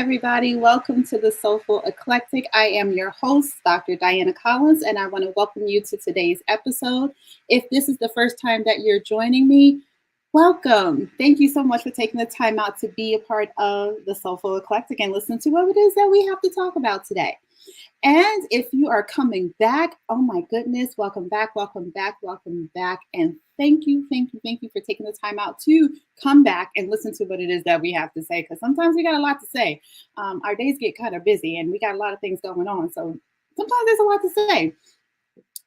everybody. Welcome to the Soulful Eclectic. I am your host, Dr. Diana Collins, and I want to welcome you to today's episode. If this is the first time that you're joining me, welcome. Thank you so much for taking the time out to be a part of the Soulful Eclectic and listen to what it is that we have to talk about today. And if you are coming back, oh my goodness, welcome back, welcome back, welcome back. And thank you for taking the time out to come back and listen to what it is that we have to say. Because sometimes we got a lot to say. Our days get kind of busy and we got a lot of things going on. So sometimes there's a lot to say.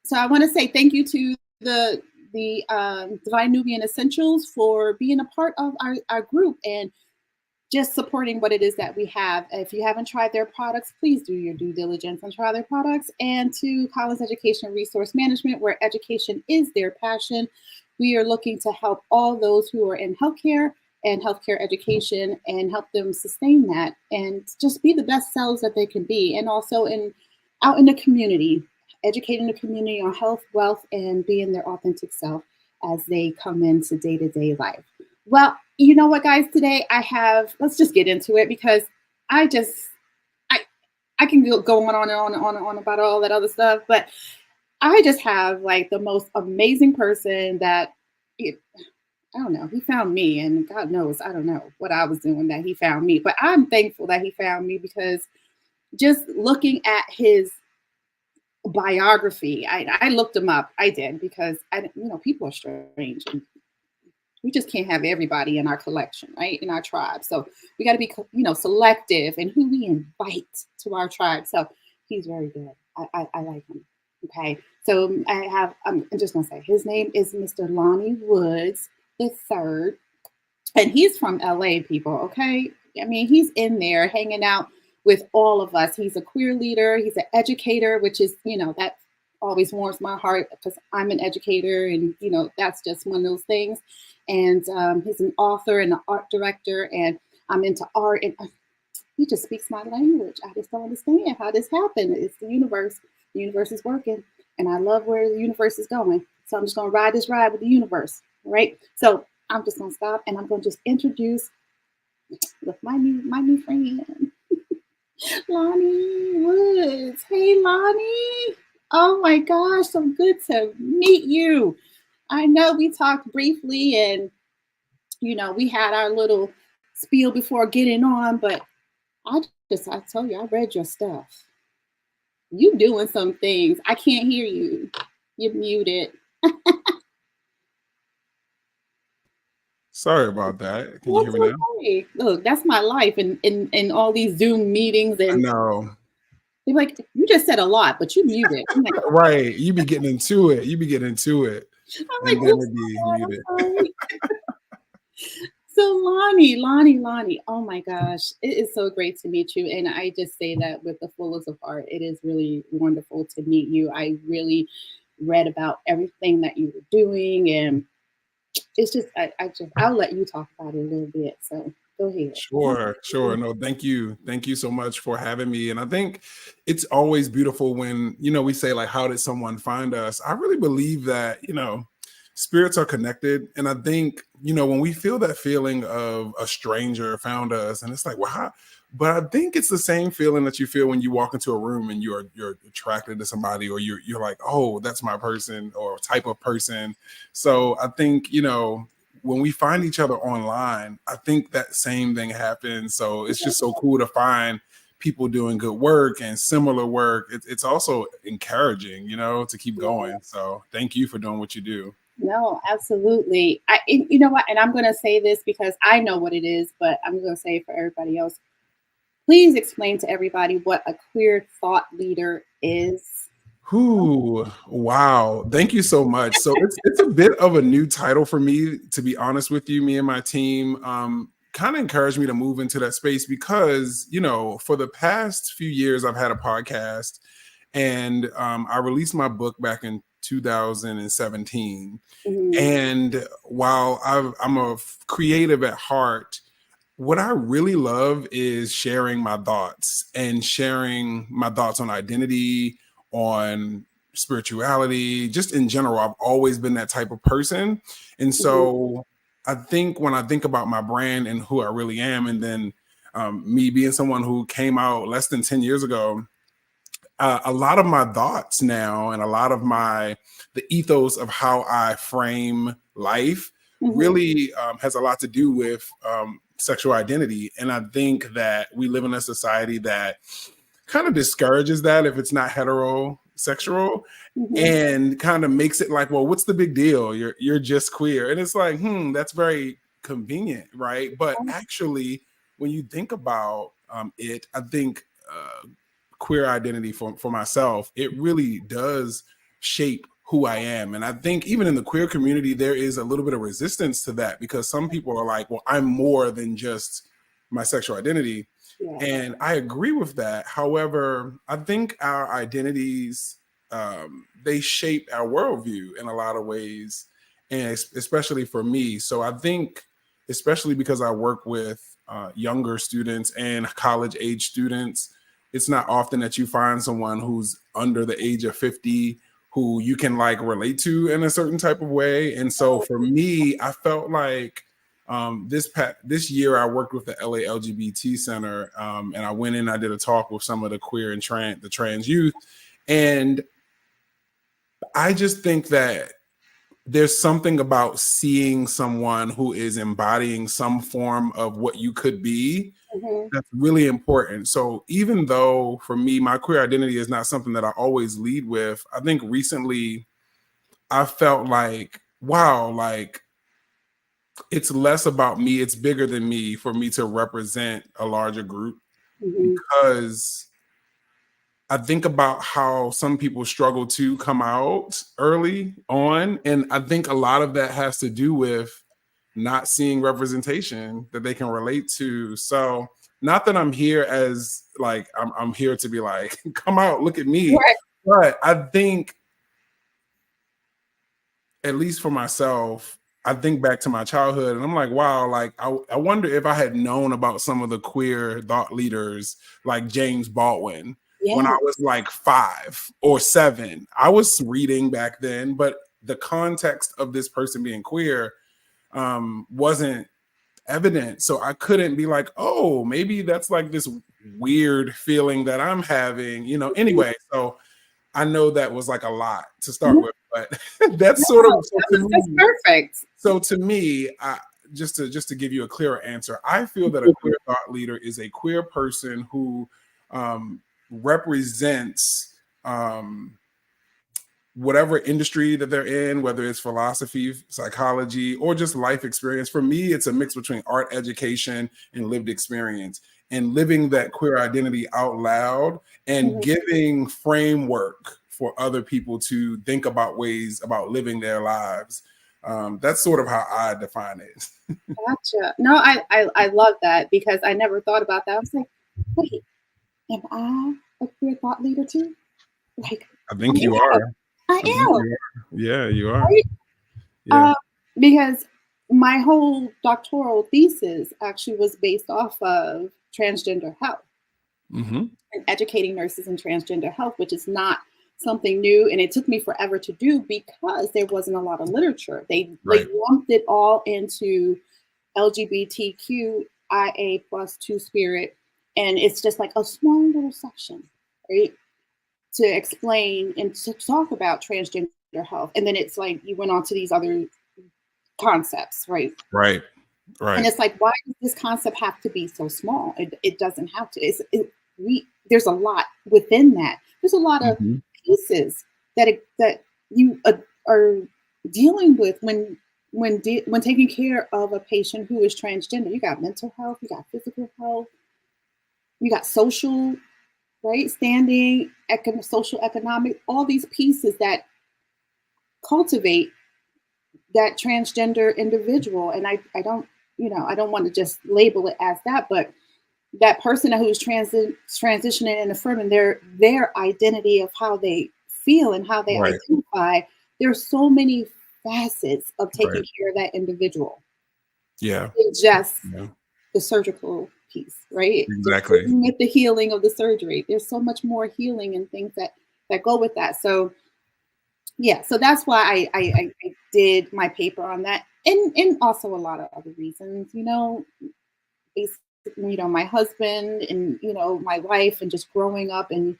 So I want to say thank you to the Divine Nubian Essentials for being a part of our group and just supporting what it is that we have. If you haven't tried their products, please do your due diligence and try their products. And to Collins Education Resource Management, where education is their passion. We are looking to help all those who are in healthcare and healthcare education and help them sustain that and just be the best selves that they can be. And also out in the community, educating the community on health, wealth, and being their authentic self as they come into day-to-day life. Well, you know what, guys, today let's just get into it because I can go on and on about all that other stuff, but I just have like the most amazing person that, I don't know, he found me, and God knows, I don't know what I was doing that he found me, but I'm thankful that he found me because just looking at his biography, I looked him up, I did, because people are strange and we just can't have everybody in our collection, right? In our tribe. So we got to be, selective in who we invite to our tribe. So he's very good. I like him. Okay. So I'm just going to say his name is Mr. Lonnie Woods III. And he's from LA, people. Okay. I mean, he's in there hanging out with all of us. He's a queer leader. He's an educator, which is, that always warms my heart because I'm an educator and, that's just one of those things. And he's an author and an art director, and I'm into art, and he just speaks my language. I just don't understand how this happened. It's the universe. The universe is working, and I love where the universe is going. So I'm just going to ride this ride with the universe, right? So I'm just going to stop, and I'm going to just introduce with my new friend, Lonnie Woods. Hey, Lonnie. Oh, my gosh, so good to meet you. I know we talked briefly and, we had our little spiel before getting on, but I told you, I read your stuff. You doing some things. I can't hear you. You're muted. Sorry about that. Can you hear me now? Okay. Look, that's my life in all these Zoom meetings. And no. They're like, you just said a lot, but you muted. I'm like, right. You be getting into it. I'm like, muted. So Lonnie, oh my gosh, it is so great to meet you. And I just say that with the fullest of heart. It is really wonderful to meet you. I really read about everything that you were doing. And it's just, I'll let you talk about it a little bit. So go ahead. Sure. No, thank you. Thank you so much for having me. And I think it's always beautiful when, we say like, how did someone find us? I really believe that, spirits are connected. And I think, when we feel that feeling of a stranger found us and it's like, wow. But I think it's the same feeling that you feel when you walk into a room and you're attracted to somebody or you're like, oh, that's my person or type of person. So I think, when we find each other online, I think that same thing happens. So it's just so cool to find people doing good work and similar work. It's also encouraging, to keep going. So thank you for doing what you do. No, absolutely. You know what? And I'm going to say this because I know what it is, but I'm going to say it for everybody else. Please explain to everybody what a queer thought leader is. Ooh, wow. Thank you so much. So it's a bit of a new title for me, to be honest with you. Me and my team kind of encouraged me to move into that space because, for the past few years, I've had a podcast and I released my book back in 2017. Mm-hmm. And while I'm a creative at heart, what I really love is sharing my thoughts on identity, on spirituality, just in general. I've always been that type of person. And so I think when I think about my brand and who I really am, and then Me being someone who came out less than 10 years ago, a lot of my thoughts now and a lot of the ethos of how I frame life really has a lot to do with sexual identity. And I think that we live in a society that kind of discourages that if it's not heterosexual, and kind of makes it like, well, what's the big deal? You're just queer. And it's like, that's very convenient, right? But actually, when you think about it, I think queer identity for myself, it really does shape who I am. And I think even in the queer community, there is a little bit of resistance to that, because some people are like, well, I'm more than just my sexual identity. Yeah. And I agree with that. However, I think our identities, they shape our worldview in a lot of ways, and especially for me. So I think, especially because I work with younger students and college age students, it's not often that you find someone who's under the age of 50 who you can like relate to in a certain type of way. And so for me, I felt like this year I worked with the LA LGBT Center, and I went in, I did a talk with some of the queer and trans youth. And I just think that there's something about seeing someone who is embodying some form of what you could be that's really important. So even though for me, my queer identity is not something that I always lead with, I think recently I felt like, wow, like it's less about me, it's bigger than me for me to represent a larger group, because I think about how some people struggle to come out early on. And I think a lot of that has to do with not seeing representation that they can relate to. So not that I'm here as like, I'm here to be like, come out, look at me. Right. But I think, at least for myself, I think back to my childhood and I'm like, wow, like I wonder if I had known about some of the queer thought leaders like James Baldwin when I was like 5 or 7. I was reading back then, but the context of this person being queer wasn't evident. So I couldn't be like, oh, maybe that's like this weird feeling that I'm having, anyway. So I know that was like a lot to start with, but that's sort of That's perfect. So to me, just to give you a clearer answer, I feel that a queer thought leader is a queer person who represents whatever industry that they're in, whether it's philosophy, psychology, or just life experience. For me, it's a mix between art education and lived experience, and living that queer identity out loud and giving framework for other people to think about ways about living their lives. That's sort of how I define it. Gotcha. No, I love that, because I never thought about that. I was like, wait, am I a queer thought leader too? Like, I think you are. I am. Yeah, you are. Right? Yeah. Because my whole doctoral thesis actually was based off of transgender health and educating nurses in transgender health, which is not something new. And it took me forever to do because there wasn't a lot of literature. They lumped it all into LGBTQIA plus 2 spirit. And it's just like a small little section, right? To explain and to talk about transgender health. And then it's like you went on to these other concepts, right? Right. And it's like, why does this concept have to be so small? It doesn't have to. There's a lot within that. There's a lot of pieces that you are dealing with when taking care of a patient who is transgender. You got mental health, you got physical health, you got social, right? Standing, social, economic, all these pieces that cultivate that transgender individual. And I don't want to just label it as that, but that person who's transitioning and affirming their identity of how they feel and how they identify. There's so many facets of taking care of that individual. Yeah. It's just the surgical piece, right? Exactly. With the healing of the surgery. There's so much more healing and things that go with that. So yeah, so that's why I did my paper on that, and also a lot of other reasons, based my husband and, my wife and just growing up, and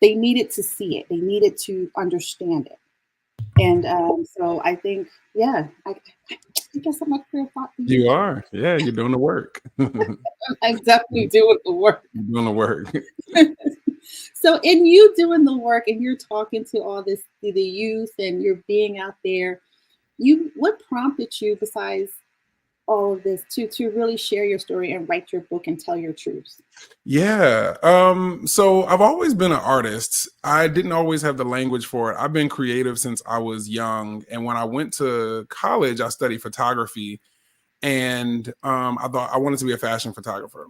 they needed to see it. They needed to understand it. And so I think, yeah, I guess I'm a career thought You leader. are. Yeah, you're doing the work. You're I'm definitely doing the work. doing the work. So in you doing the work and you're talking to all the youth and you're being out there, what prompted you besides all of this to really share your story and write your book and tell your truths? Yeah. So I've always been an artist. I didn't always have the language for it. I've been creative since I was young. And when I went to college, I studied photography. And I thought I wanted to be a fashion photographer.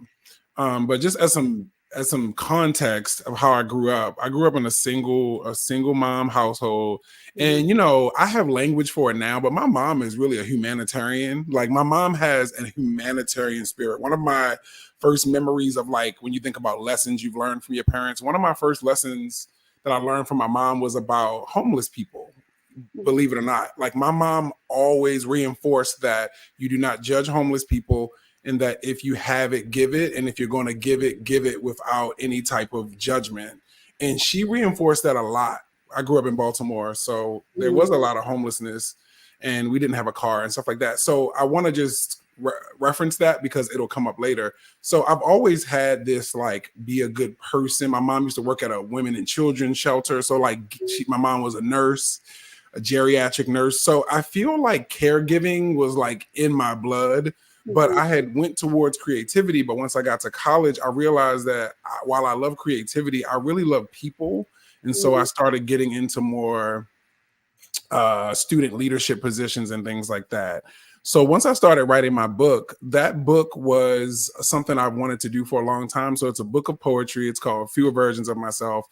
But just as some context of how I grew up in a single mom household, Mhm, and I have language for it now. But my mom is really a humanitarian. Like my mom has a humanitarian spirit. One of my first memories of, like, when you think about lessons you've learned from your parents, one of my first lessons that I learned from my mom was about homeless people. mhm, Believe it or not, like my mom always reinforced that you do not judge homeless people, and that if you have it, give it, and if you're going to give it without any type of judgment. And she reinforced that a lot. I grew up in Baltimore, so there was a mhm, lot of homelessness, and we didn't have a car and stuff like that. So I want to just reference that because it'll come up later. So I've always had this, like, be a good person. My mom used to work at a women and children shelter, so like my mom was a nurse, a geriatric nurse. So I feel like caregiving was like in my blood, but mhm, I had went towards creativity. But once I got to college, I realized that while I love creativity, I really love people. And so I mhm, started getting into more student leadership positions and things like that. So once I started writing my book, that book was something I wanted to do for a long time. So it's a book of poetry. It's called Fewer Versions of Myself.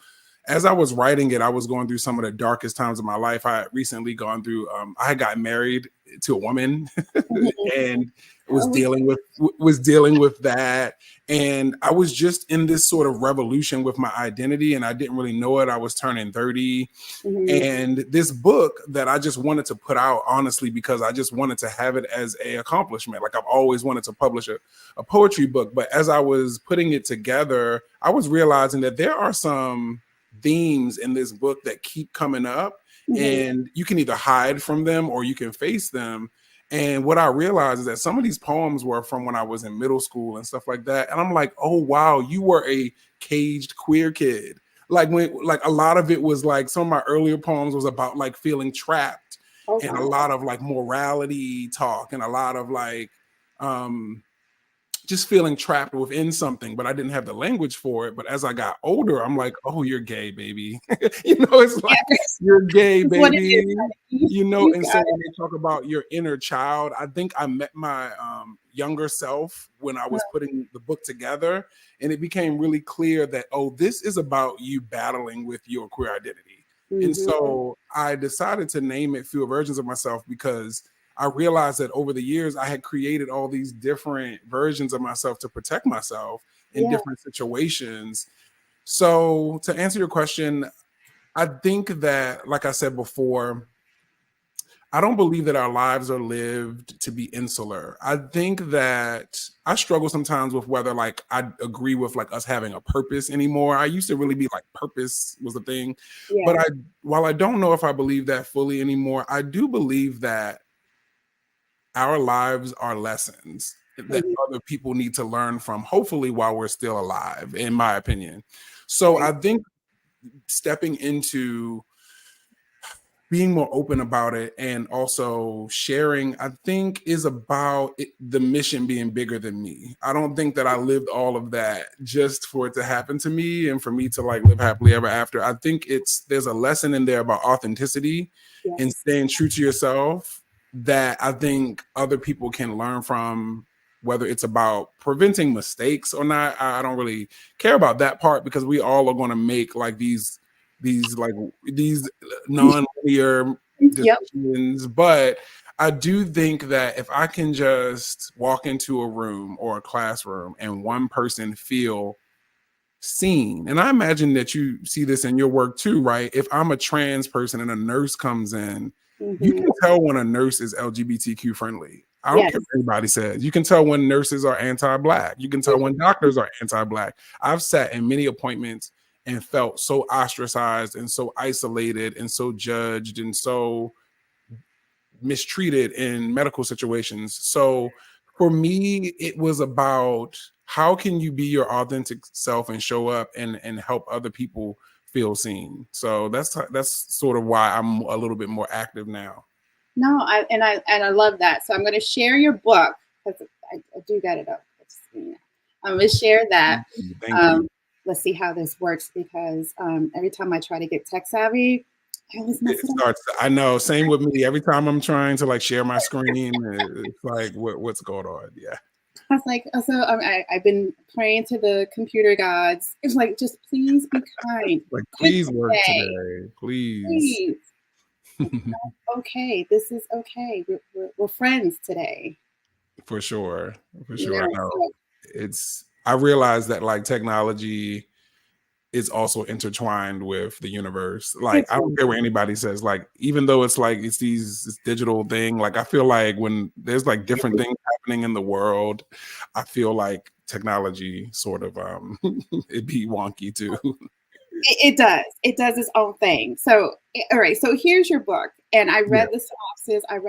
As I was writing it, I was going through some of the darkest times of my life. I had recently gone through, I had gotten married to a woman mhm. and Oh, we was dealing with that. And I was just in this sort of revolution with my identity, and I didn't really know it. I was turning 30, mhm, and this book that I just wanted to put out, honestly, because I just wanted to have it as a accomplishment. Like I've always wanted to publish a poetry book, but as I was putting it together, I was realizing that there are some themes in this book that keep coming up, mhm, and you can either hide from them or you can face them. And what I realized is that some of these poems were from when I was in middle school and stuff like that. And I'm like, oh wow, you were a caged queer kid. Like when, like, a lot of it was like, some of my earlier poems was about like feeling trapped, oh and a wow. lot of like morality talk, and a lot of like um just feeling trapped within something, but I didn't have the language for it. But as I got older, I'm like, oh, you're gay, baby. It's like, Yes, you're gay, it's what it is, baby. honey. You And so got when they talk about your inner child, I think I met my younger self when I it. was putting the book together, and it became really clear that, oh, this is about you battling with your queer identity. And Mhm, so I decided to name it Fewer Versions of Myself, because I realized that over the years I had created all these different versions of myself to protect myself in yeah. different situations. So to answer your question, I think that, like I said before, I don't believe that our lives are lived to be insular. I think that I struggle sometimes with whether, like, I agree with like us having a purpose anymore. I used to really be like, purpose was the thing. But Yeah. while I don't know if I believe that fully anymore, I do believe that our lives are lessons that Mhm, other people need to learn from, hopefully while we're still alive, in my opinion. So right. I think stepping into being more open about it and also sharing, I think, is about the mission being bigger than me. I don't think that I lived all of that just for it to happen to me and for me to like live happily ever after. I think there's a lesson in there about authenticity and Yes. staying true to yourself that I think other people can learn from, whether it's about preventing mistakes or not. I don't really care about that part, because we all are going to make like these non-linear Yep. decisions. But I do think that if I can just walk into a room or a classroom and one person feel seen, and I imagine that you see this in your work too, right? If I'm a trans person and a nurse comes in, you Mhm, can tell when a nurse is LGBTQ friendly. I don't care what anybody says. You can tell when nurses are anti-Black. You can tell when doctors are anti-Black. I've sat in many appointments and felt so ostracized and so isolated and so judged and so mistreated in medical situations. So for me, it was about how can you be your authentic self and show up and help other people feel seen. So that's sort of why I'm a little bit more active now. No, I love that. So I'm going to share your book because I do got it up. I'm going to share that. Thank you. Let's see how this works because every time I try to get tech savvy, I always mess it up. I know. Same with me. Every time I'm trying to like share my screen, it's like, what's going on? Yeah. I was like, so I've been praying to the computer gods. It's like, just please be kind. Like, please work today. Please. Okay, this is okay. We're friends today. For sure. For sure. I know. I realize that like technology is also intertwined with the universe. Like, I don't care what anybody says. Like, even though it's like this digital thing, like I feel like when there's like different things happening in the world, I feel like technology sort of it'd be wonky too. It does. It does its own thing. So, all right. So here's your book, and I read the synopsis. I'm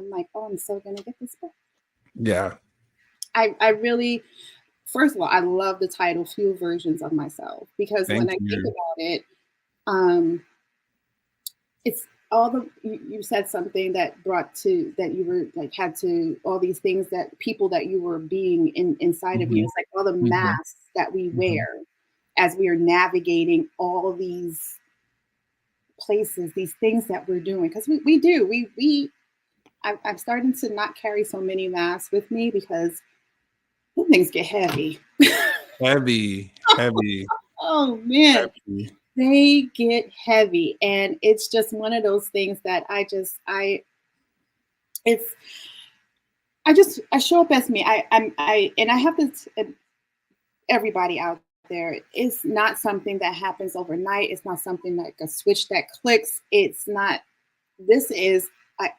like, oh, I'm so gonna get this book. Yeah. I really. First of all, I love the title "Few Versions of Myself" because when I think about it, it's all the you said something that brought to that you were like had to all these things that people that you were being inside of you. It's like all the masks that we wear as we are navigating all these places, these things that we're doing because we do. I'm starting to not carry so many masks with me because things get heavy. Heavy. Oh man, they get heavy, and it's just one of those things that I show up as me. I have this. Everybody out there, it's not something that happens overnight. It's not something like a switch that clicks. It's not. This is.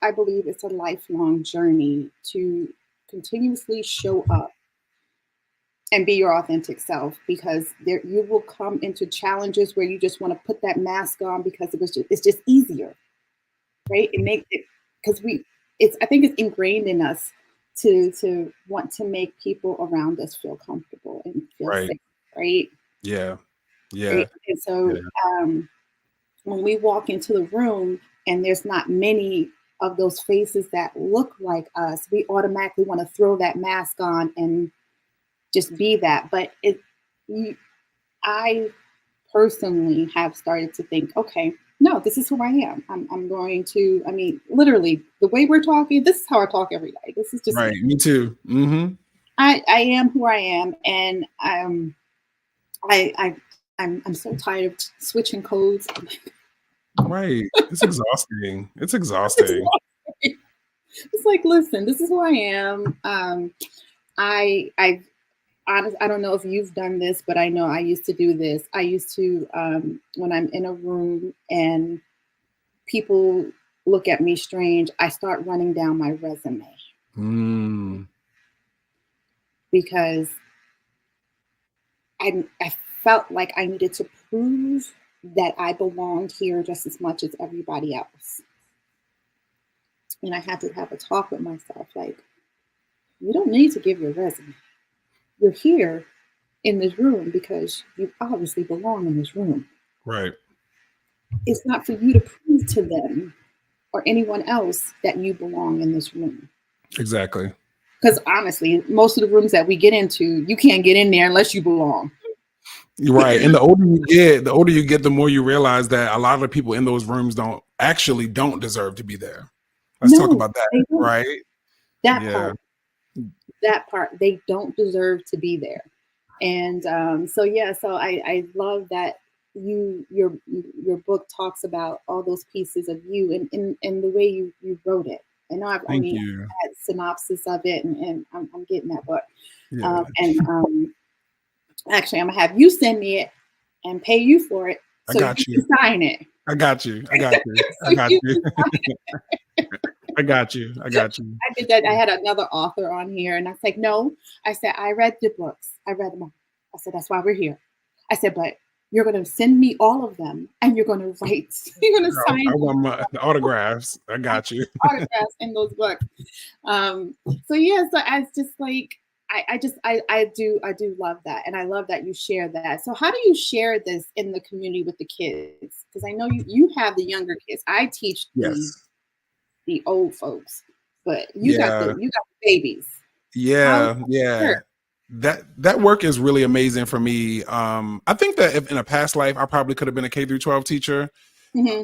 I believe it's a lifelong journey to continuously show up and be your authentic self, because you will come into challenges where you just want to put that mask on because it's just easier, right? It makes it because I think it's ingrained in us to want to make people around us feel comfortable and feel safe, right? Yeah. Right? And so when we walk into the room and there's not many of those faces that look like us, we automatically want to throw that mask on and just be that. But I personally have started to think, okay, no, this is who I am. I'm going to, literally the way we're talking, this is how I talk every day. This is just me too. I am who I am. And I'm so tired of switching codes. Right. It's exhausting. It's exhausting. It's like, listen, this is who I am. I don't know if you've done this, but I know I used to do this. I used to, when I'm in a room and people look at me strange, I start running down my resume. Because I felt like I needed to prove that I belonged here just as much as everybody else. And I had to have a talk with myself, like, you don't need to give your resume. You're here in this room because you obviously belong in this room. Right. It's not for you to prove to them or anyone else that you belong in this room. Exactly. Because honestly, most of the rooms that we get into, you can't get in there unless you belong. You're right. And the older you get, the more you realize that a lot of the people in those rooms don't deserve to be there. Let's talk about that, right? That part, they don't deserve to be there. And so I love that your book talks about all those pieces of you and the way you wrote it. I know I've only had synopsis of it, and I'm getting that book. Yeah. Actually, I'm gonna have you send me it and pay you for it. So you can sign it. I got you. I I got you. I got you. I did that. I had another author on here, and I was like, no. I said, I read the books. I read them all. I said, that's why we're here. I said, but you're going to send me all of them, and you're going to write, you're going to I sign want the autographs. I got you. autographs in those books. Um, so yeah, so I was just like, I do love that, and I love that you share that. So how do you share this in the community with the kids? Because I know you have the younger kids. I teach Yes. the old folks, but Yeah. you got the babies. How Yeah. sure. Yeah. That work is really amazing for me. I think that if in a past life I probably could have been a K through 12 teacher. Hmm.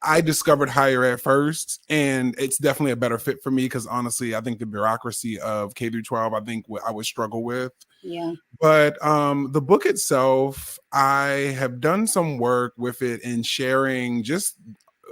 I discovered higher ed first, and it's definitely a better fit for me because honestly, I think the bureaucracy of K through 12, I think I would struggle with. Yeah. But the book itself, I have done some work with it in sharing just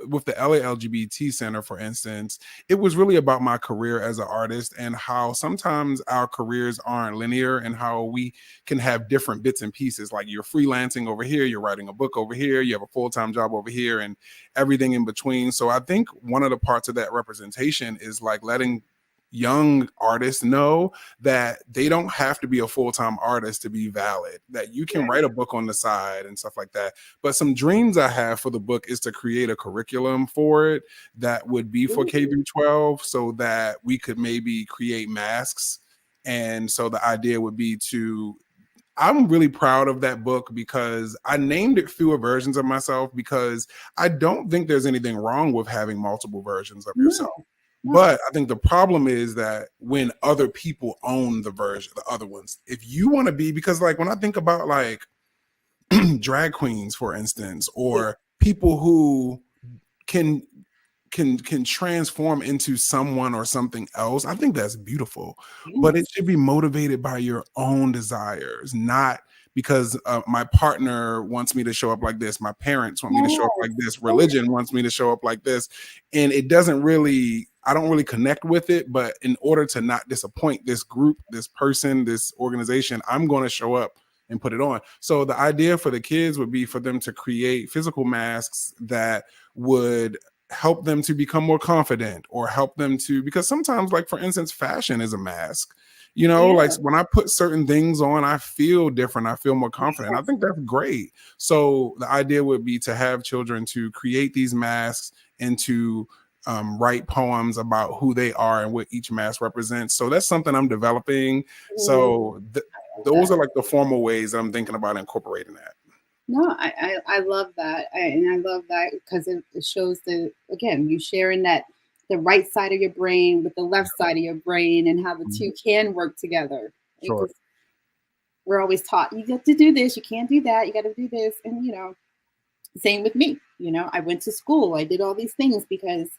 with the LA LGBT Center, for instance. It was really about my career as an artist and how sometimes our careers aren't linear and how we can have different bits and pieces. Like you're freelancing over here, you're writing a book over here, you have a full-time job over here, and everything in between. So I think one of the parts of that representation is like letting young artists know that they don't have to be a full-time artist to be valid, that you can Right. write a book on the side and stuff like that. But some dreams I have for the book is to create a curriculum for it that would be for K Ooh. through 12 so that we could maybe create masks. And so the idea would be to I'm really proud of that book because I named it fewer versions of myself because I don't think there's anything wrong with having multiple versions of yourself. No. No. But I think the problem is that when other people own the version, the other ones, if you want to be, because like when I think about like drag queens, for instance, Yeah. or people who can can transform into someone or something else, I think that's beautiful. But it Yes. should be motivated by your own desires, not because my partner wants me to show up like this, my parents want me to show up like Yes. this, religion wants me to show up like this, and it doesn't really, I don't really connect with it. But in order to not disappoint this group, this person, this organization, I'm going to show up and put it on. So the idea for the kids would be for them to create physical masks that would help them to become more confident or help them to, because sometimes, like for instance, fashion is a mask. You know, like Yeah. when I put certain things on, I feel different, I feel more confident. I Yes. think that's great. So the idea would be to have children to create these masks and to write poems about who they are and what each mask represents. So that's something I'm developing. Mm, So love those that. are like the formal ways I'm thinking about incorporating that. No, I love that. And I love that because it shows the, again, you sharing that the right side of your brain with the left side of your brain and how the Mhm. two can work together. Sure. Because we're always taught you get to do this, you can't do that, you got to do this. And, same with me. I went to school, I did all these things because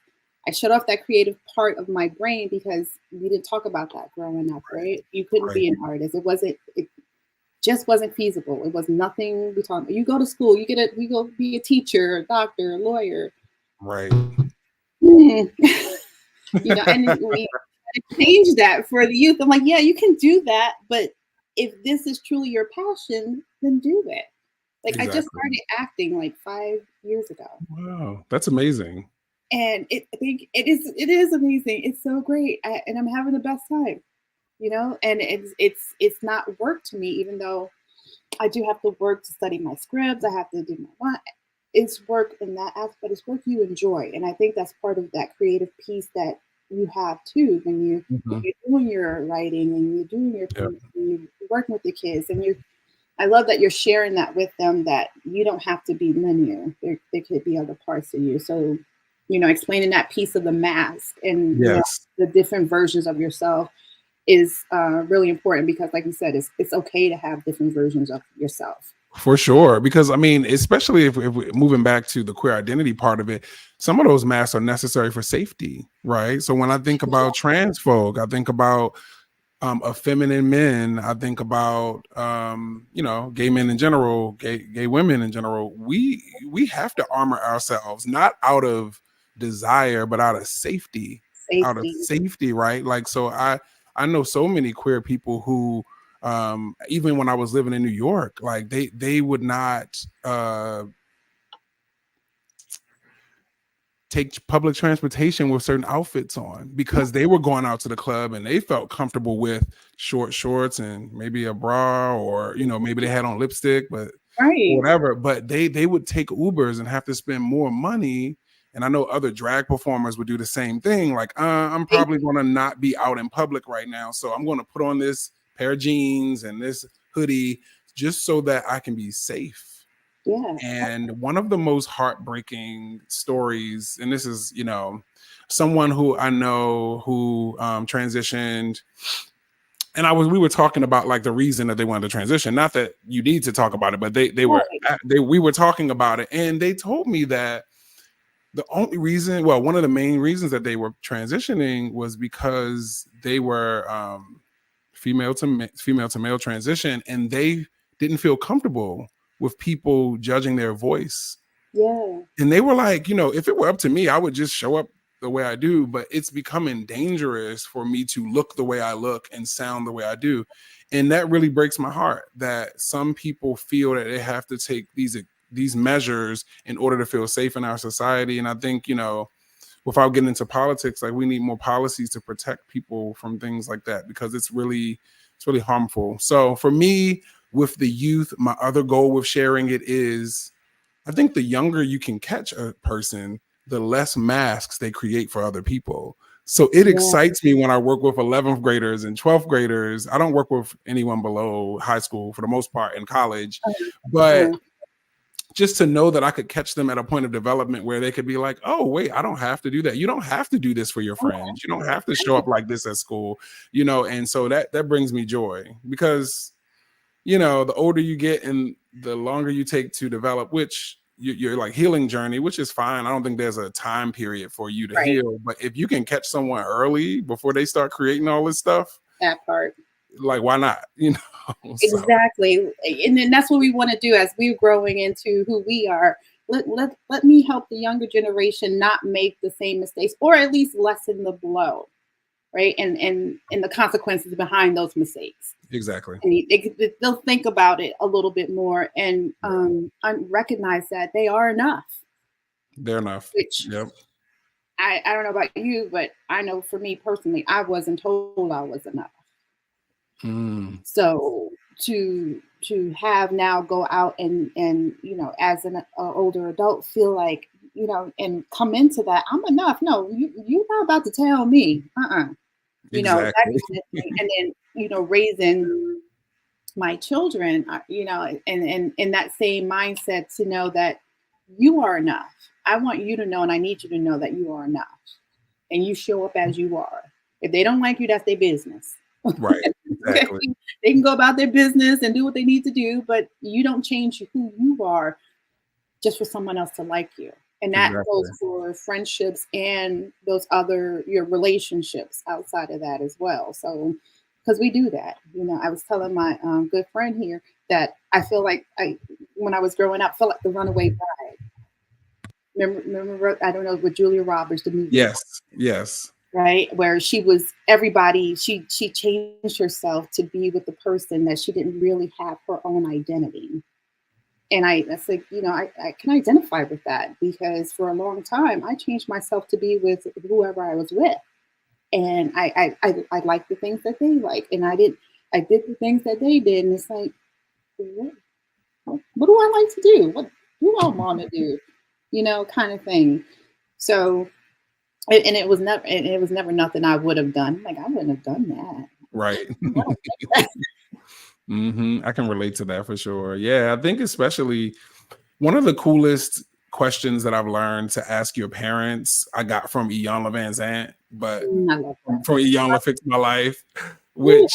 I shut off that creative part of my brain because we didn't talk about that growing up, right? You couldn't Right. be an artist. It just wasn't feasible. It was nothing we talk about. You go to school, you go be a teacher, a doctor, a lawyer. Right. Hmm. And we change that for the youth. I'm like, yeah, you can do that, but if this is truly your passion, then do it. Like I just Exactly. started acting like 5 years ago. Wow, that's amazing. And I think it is amazing. It's so great. And I'm having the best time, and it's not work to me, even though I do have to work to study my scripts. I have to do my one. It's work in that aspect. It's work you enjoy, and I think that's part of that creative piece that you have too when Mhm. you're doing your writing and you're doing your Yeah, poetry, and you're working with the kids, and you. I love that you're sharing that with them. That you don't have to be linear. There could be other parts of you. So, explaining that piece of the mask and yes, the different versions of yourself is really important because, like you said, it's okay to have different versions of yourself. for sure. Because I mean, especially if we're moving back to the queer identity part of it, some of those masks are necessary for safety, right? So when I think about trans folk, I think about effeminate men, I think about gay men in general, gay women in general. We have to armor ourselves, not out of desire, but out of safety. Out of Safety. safety, right? Like, so I know so many queer people who even when I was living in New York, like they would not take public transportation with certain outfits on because they were going out to the club and they felt comfortable with short shorts and maybe a bra, or maybe they had on lipstick, but Right. whatever. But they would take Ubers and have to spend more money. And I know other drag performers would do the same thing. Like, I'm probably going to not be out in public right now, so I'm going to put on this pair of jeans and this hoodie just so that I can be safe. Yeah. And one of the most heartbreaking stories, and this is, someone who I know who transitioned, and we were talking about like the reason that they wanted to transition. Not that you need to talk about it, but we were talking about it, and they told me that the only reason, well, one of the main reasons that they were transitioning was because they were female to male transition, and they didn't feel comfortable with people judging their voice. Yeah. And they were like, if it were up to me, I would just show up the way I do, but it's becoming dangerous for me to look the way I look and sound the way I do. And that really breaks my heart that some people feel that they have to take these measures in order to feel safe in our society. And I think, without getting into politics, like we need more policies to protect people from things like that, because it's really harmful. So for me, with the youth, my other goal with sharing it is, I think the younger you can catch a person, the less masks they create for other people. So it excites me when I work with 11th graders and 12th graders. I don't work with anyone below high school for the most part in college, but just to know that I could catch them at a point of development where they could be like, oh, wait, I don't have to do that. You don't have to do this for your friends. You don't have to show up like this at school, and so that brings me joy, because the older you get and the longer you take to develop, which you're like healing journey, which is fine. I don't think there's a time period for you to heal, but if you can catch someone early before they start creating all this stuff, that part, like, why not? Exactly. And then that's what we want to do as we're growing into who we are. Let me help the younger generation not make the same mistakes, or at least lessen the blow, right? And the consequences behind those mistakes. Exactly. And they'll think about it a little bit more and recognize that they are enough. They're enough. Which, yep. I don't know about you, but I know for me personally, I wasn't told I was enough. So to have now go out and as an older adult, feel like and come into that I'm enough. No, you're not about to tell me. Exactly. And then raising my children, and in that same mindset, to know that you are enough. I want you to know, and I need you to know that you are enough, and you show up as you are. If they don't like you, that's their business. Right. Exactly. They can go about their business and do what they need to do, but you don't change who you are just for someone else to like you. And that goes for friendships and your relationships outside of that as well. So, because we do that, I was telling my good friend here that I feel like when I was growing up, felt like the runaway bride. Remember, I don't know, with Julia Roberts, the movie. Yes. Right, where she was everybody, she changed herself to be with the person that she didn't really have her own identity. And that's like, I can identify with that, because for a long time I changed myself to be with whoever I was with, and I liked the things that they like, and I did the things that they did, and it's like, what do I like to do? What do I want to do? Kind of thing. So. And it was never nothing I would have done. Like, I wouldn't have done that. Right. I can relate to that for sure. Yeah, I think especially one of the coolest questions that I've learned to ask your parents, I got from Iyanla Van Zant, but from Iyanla Fix My Life, which,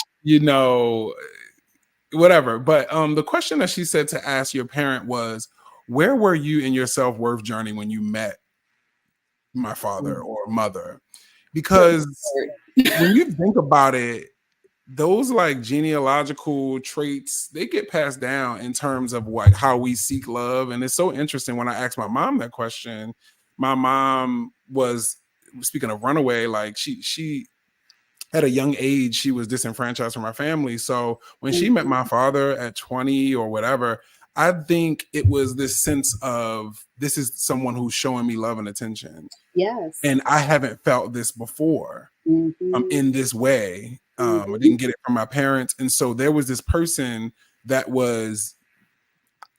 whatever. But the question that she said to ask your parent was, where were you in your self-worth journey when you met my father or mother? Because when you think about it, those like genealogical traits, they get passed down in terms of like how we seek love. And it's so interesting, when I asked my mom that question, my mom was, speaking of runaway, like she at a young age, she was disenfranchised from her family. So when she met my father at 20 or whatever, I think it was this sense of this is someone who's showing me love and attention. Yes. And I haven't felt this before in this way. I didn't get it from my parents. And so there was this person that was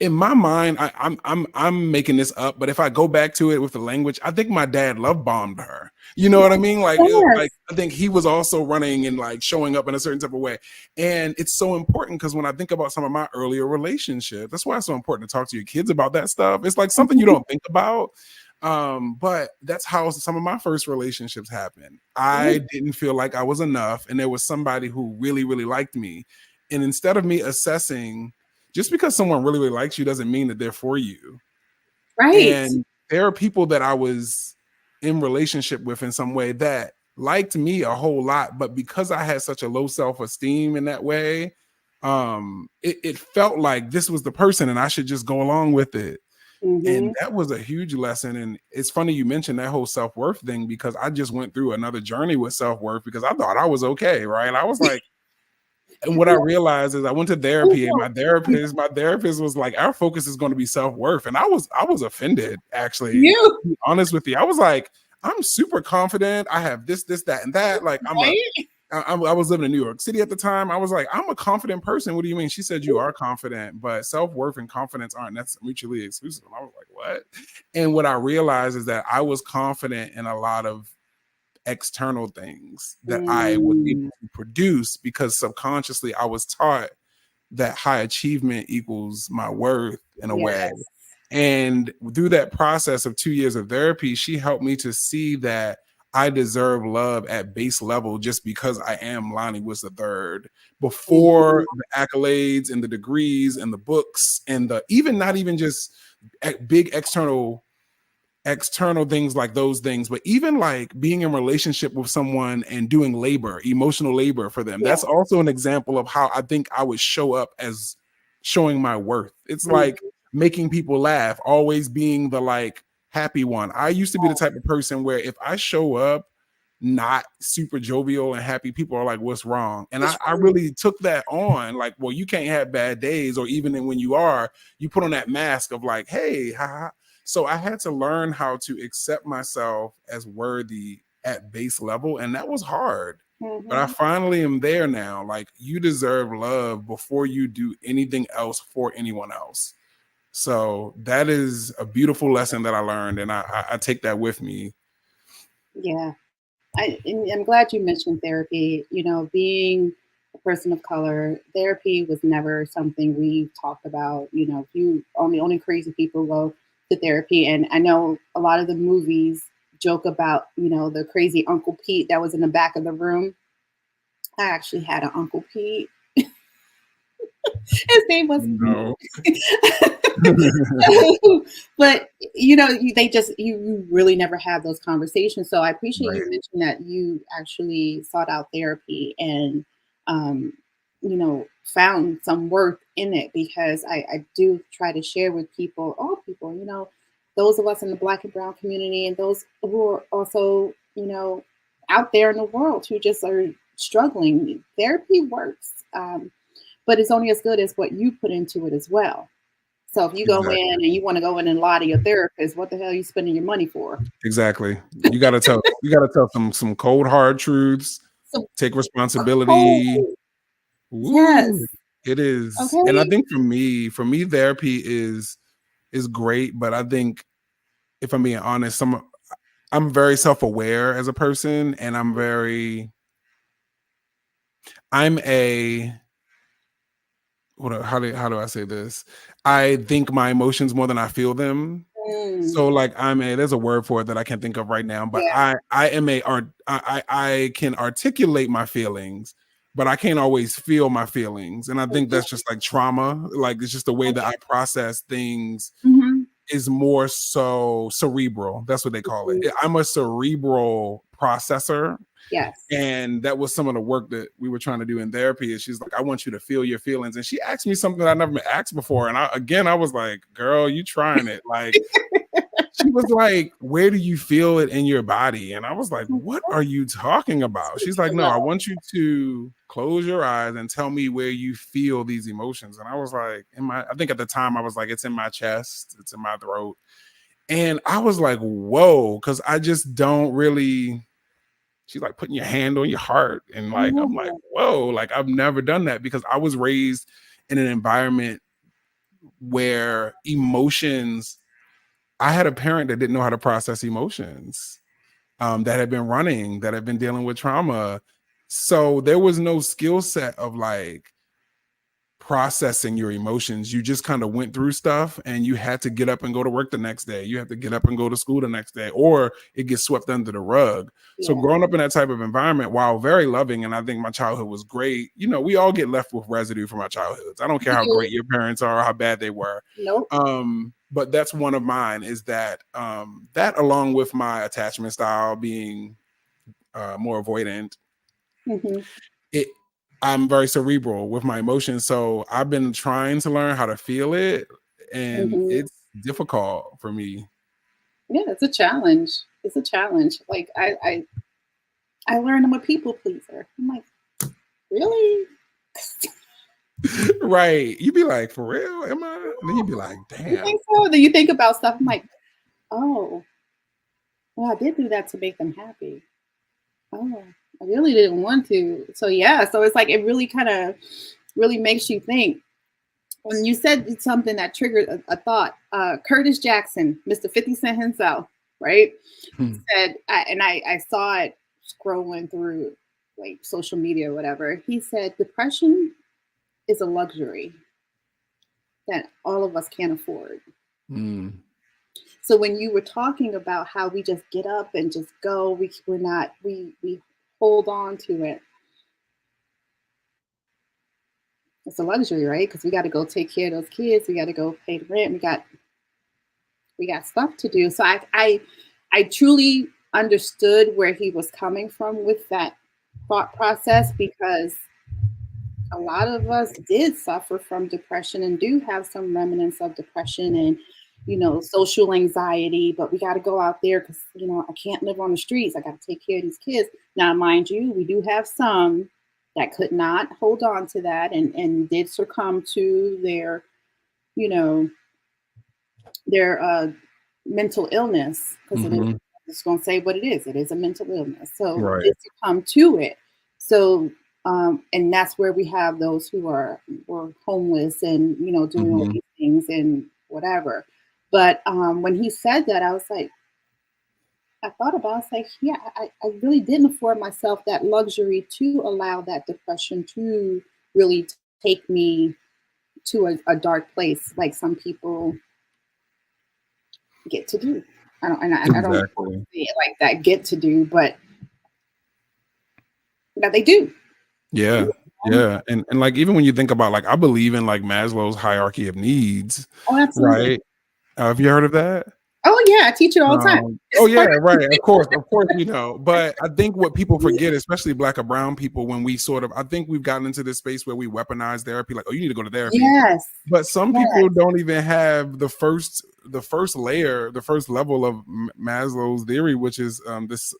in my mind, I'm making this up, but if I go back to it with the language, I think my dad love bombed her. You know what I mean? Like, Yes. I think he was also running and like showing up in a certain type of way. And it's so important because when I think about some of my earlier relationships, that's why it's so important to talk to your kids about that stuff. It's like something you don't think about. But that's how some of my first relationships happened. I didn't feel like I was enough, and there was somebody who really, really liked me. And instead of me assessing, just because someone really, really likes you doesn't mean that they're for you. Right. And there are people that I was in relationship with in some way that liked me a whole lot, but because I had such a low self-esteem in that way, it felt like this was the person and I should just go along with it. And that was a huge lesson. And it's funny you mentioned that whole self-worth thing, because I just went through another journey with self-worth because I thought I was okay, right? I was like, and what I realized is I went to therapy, and my therapist was like, our focus is going to be self-worth. And I was offended, actually. To be honest with you. I was like, I'm super confident. I have this, that, and that. Like I was living in New York City at the time. I was like, I'm a confident person. What do you mean? She said, you are confident, but self-worth and confidence aren't necessarily mutually exclusive. And I was like, what? And what I realized is that I was confident in a lot of external things that I was able to produce because subconsciously I was taught that high achievement equals my worth in a way. And through that process of 2 years of therapy, she helped me to see that I deserve love at base level just because I am Lonnie Woods III. Before the accolades and the degrees and the books and the even not even just big external things like those things, but even like being in relationship with someone and doing labor, emotional labor for them. That's also an example of how I think I would show up as showing my worth. It's like making people laugh, always being the like happy one. I used to be the type of person where if I show up not super jovial and happy, people are like, what's wrong? And I really took that on, like, well, you can't have bad days, or even when you are, you put on that mask of like, hey, ha. So I had to learn how to accept myself as worthy at base level. And that was hard. But I finally am there now. Like, you deserve love before you do anything else for anyone else. So that is a beautiful lesson that I learned. And I take that with me. Yeah. I'm glad you mentioned therapy. You know, being a person of color, therapy was never something we talked about. You know, you only crazy people go to therapy, and I know a lot of the movies joke about, you know, the crazy Uncle Pete that was in the back of the room. I actually had an Uncle Pete. His name was No. but you know, you really never have those conversations. So I appreciate Right. you mentioning that you actually sought out therapy and you know, found some worth in it, because I do try to share with people, all people, you know, those of us in the Black and brown community and those who are also, you know, out there in the world who just are struggling. Therapy works. But it's only as good as what you put into it as well. So if you go Exactly. in and you want to go in and lie to your therapist, what the hell are you spending your money for? Exactly. You gotta tell some cold hard truths, So take cold. responsibility. Yes. Woo. It is. And I Okay. think for me, therapy is great, but I think if I'm being honest, I'm very self-aware as a person, and I'm a how do I say this? I think my emotions more than I feel them. Mm, So like there's a word for it that I can't think of right now, but yeah. I am I can articulate my feelings, but I can't always feel my feelings. And I think that's just like trauma. Like, it's just the way that Okay. I process things Mm-hmm. is more so cerebral. That's what they call it. I'm a cerebral processor. Yes. And that was some of the work that we were trying to do in therapy. And she's like, I want you to feel your feelings. And she asked me something that I never been asked before. And I was like, girl, you trying it. Like, she was like, where do you feel it in your body? And I was like, what are you talking about? She's like, no, I want you to close your eyes and tell me where you feel these emotions. And I was like, I think at the time I was like, it's in my chest, it's in my throat. And I was like, whoa, because I just don't really. She's like putting your hand on your heart. And like, I'm like, whoa, like I've never done that because I was raised in an environment where emotions, I had a parent that didn't know how to process emotions, that had been running, that had been dealing with trauma. So there was no skill set of like processing your emotions. You just kind of went through stuff and you had to get up and go to work the next day. You have to get up and go to school the next day, or it gets swept under the rug. Yeah. So growing up in that type of environment, while very loving, and I think my childhood was great, you know, we all get left with residue from our childhoods. I don't care how great your parents are or how bad they were. Nope. But that's one of mine, is that that along with my attachment style being more avoidant, I'm very cerebral with my emotions. So I've been trying to learn how to feel it, and it's difficult for me. Yeah, it's a challenge. It's a challenge. Like I learned I'm a people pleaser. I'm like, really? Right. You'd be like, for real? Am I? And then you'd be like, damn. You think so? Then you think about stuff. I'm like, oh, well, I did do that to make them happy. Oh, I really didn't want to. So yeah, so it's like it really kind of really makes you think. When you said something that triggered a thought, Curtis Jackson, Mr. 50 Cent himself, right? Said, and I saw it scrolling through like social media or whatever. He said, depression is a luxury that all of us can't afford. So when you were talking about how we just get up and just go, we hold on to it. It's a luxury, right? Because we got to go take care of those kids. We got to go pay the rent. We got stuff to do. So I truly understood where he was coming from with that thought process, because a lot of us did suffer from depression and do have some remnants of depression and, you know, social anxiety, but we got to go out there because, you know, I can't live on the streets. I got to take care of these kids. Now, mind you, we do have some that could not hold on to that and did succumb to their, you know, their mental illness, because I'm just going to say what it is. It is a mental illness. So right. Did succumb to it. So, and that's where we have those who were homeless and, you know, doing all these things and whatever. But when he said that, I was like, I thought about it, I was like, yeah, I really didn't afford myself that luxury to allow that depression to really take me to a dark place like some people get to do. I don't say it like that, get to do, but they do. Yeah. Yeah. And like, even when you think about, like, I believe in like Maslow's hierarchy of needs. Oh, absolutely. Right. Have you heard of that? Oh yeah, I teach it all the time. Oh yeah, right. Of course, you know. But I think what people forget, especially Black or brown people, when we I think we've gotten into this space where we weaponize therapy, like, oh, you need to go to therapy. Yes. But some people don't even have the first layer, the first level of Maslow's theory, which is this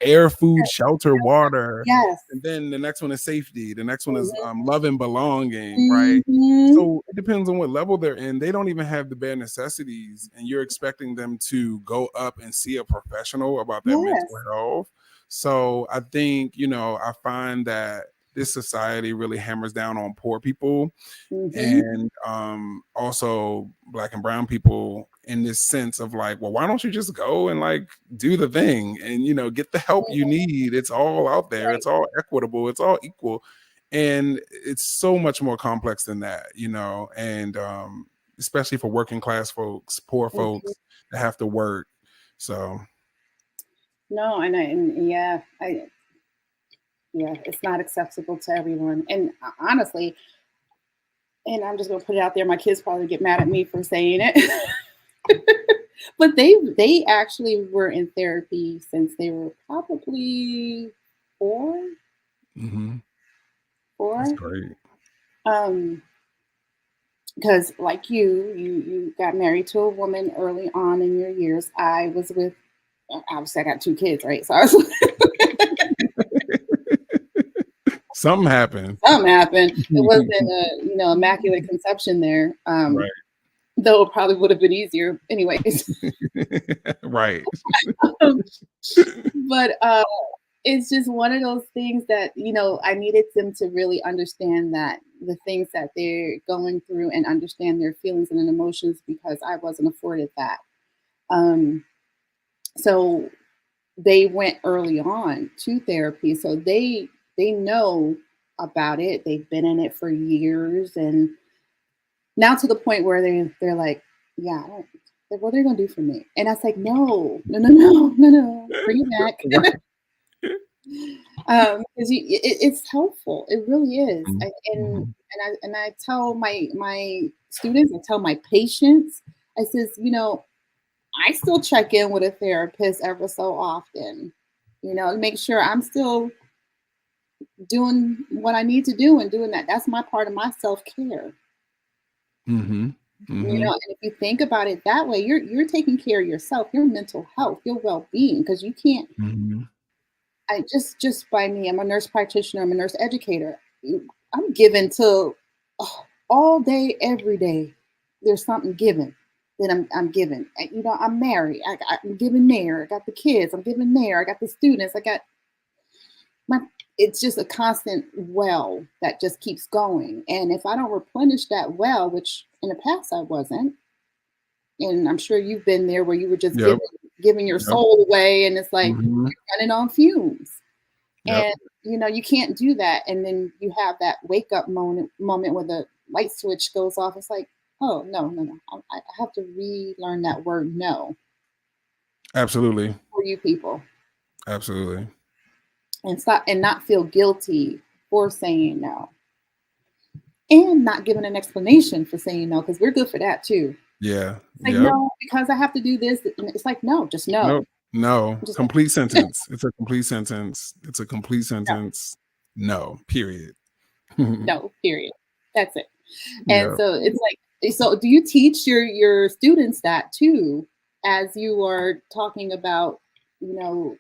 air, food, shelter, water. Yes. And then the next one is safety. The next one is love and belonging, right? So it depends on what level they're in. They don't even have the bare necessities, and you're expecting them to go up and see a professional about their mental health. So I think, you know, I find that this society really hammers down on poor people and also Black and brown people, in this sense of like, well, why don't you just go and like do the thing and, you know, get the help you need? It's all out there. It's all equitable. It's all equal. And it's so much more complex than that, you know, and especially for working class folks, poor folks that have to work. So no, yeah, it's not acceptable to everyone. And honestly, and I'm just gonna put it out there, my kids probably get mad at me for saying it. But they actually were in therapy since they were probably 4. That's great. because like you got married to a woman early on in your years. I was with, obviously I got two kids, right? So I was Something happened. something happened. It wasn't a, immaculate conception there. Right. Though it probably would have been easier anyways. Right. Um, but it's just one of those things that, I needed them to really understand that the things that they're going through and understand their feelings and emotions, because I wasn't afforded that. Um, so they went early on to therapy, so they know about it. They've been in it for years, and now to the point where they're like, yeah, I don't, what are they gonna do for me? And I was like, no, no, no, no, no, no, bring it back. Right. Because it's helpful. It really is. Mhm. Mhm. And I tell my students, I tell my patients, I says, I still check in with a therapist ever so often, to make sure I'm still doing what I need to do and doing that. That's my part of my self care. Mhm. Mhm. And if you think about it that way, you're taking care of yourself, your mental health, your well being, because you can't. Mhm. I just by me, I'm a nurse practitioner, I'm a nurse educator. I'm given to, all day, every day. There's something given that I'm given. I'm married. I'm giving there. I got the kids. I'm giving there. I got the students. I got my. It's just a constant well that just keeps going. And if I don't replenish that well, which in the past I wasn't, and I'm sure you've been there where you were just Yep. giving your Yep. soul away, and it's like Mhm. you're running on fumes. Yep. And you can't do that. And then you have that wake up moment where the light switch goes off. It's like, oh no, no, no. I have to relearn that word no Absolutely. for you people, Absolutely. and stop and not feel guilty for saying no, and not giving an explanation for saying no, because we're good for that too. Yeah. It's like, Yep. no, because I have to do this. And it's like, no, just no. Nope. No. Just Complete sentence. It's a complete sentence. It's a complete no, sentence. No. Period. no, period. That's it. And Yeah. so it's like, so do you teach your students that too, as you are talking about, you know,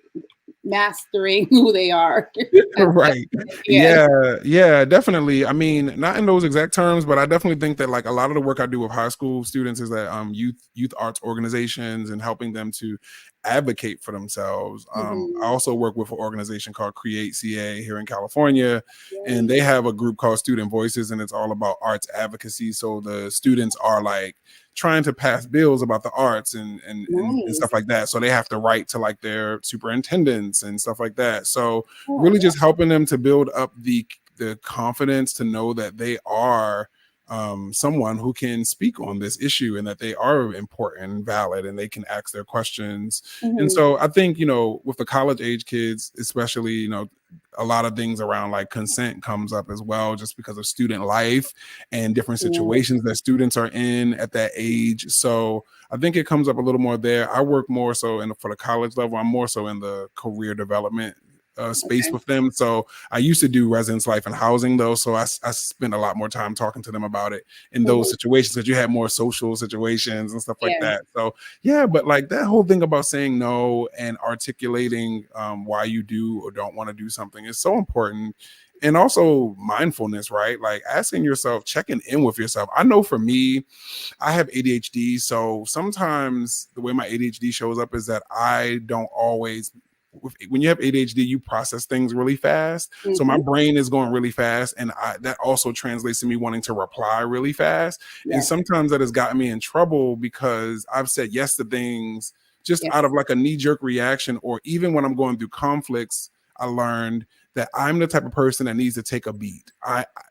mastering who they are? Right. Yeah. Yeah, yeah, definitely. I mean, not in those exact terms, but I definitely think that like a lot of the work I do with high school students is that youth arts organizations and helping them to advocate for themselves. I Mhm. also work with an organization called Create CA here in California, and Yay. they have a group called Student Voices, and it's all about arts advocacy. So the students are like trying to pass bills about the arts and Nice. stuff like that. So they have to write to like their superintendents and stuff like that. So Oh, really just helping them to build up the confidence to know that they are someone who can speak on this issue and that they are important and valid and they can ask their questions. And mhm. so I think, with the college age kids, especially, a lot of things around like consent comes up as well, just because of student life and different Yeah. situations that students are in at that age. So I think it comes up a little more there. I work more so for the college level. I'm more so in the career development space Okay. with them. So I used to do residence life and housing though. So I spent a lot more time talking to them about it in those Mhm. situations because you had more social situations and stuff like Yeah. that. So yeah, but like that whole thing about saying no and articulating why you do or don't want to do something is so important. And also mindfulness, right? Like asking yourself, checking in with yourself. I know for me, I have ADHD. So sometimes the way my ADHD shows up is that I don't always, when you have ADHD, you process things really fast. So my Mhm. brain is going really fast. And that also translates to me wanting to reply really fast. And Yes. sometimes that has gotten me in trouble because I've said yes to things just out Yes. of like a knee jerk reaction, or even when I'm going through conflicts, I learned that I'm the type of person that needs to take a beat.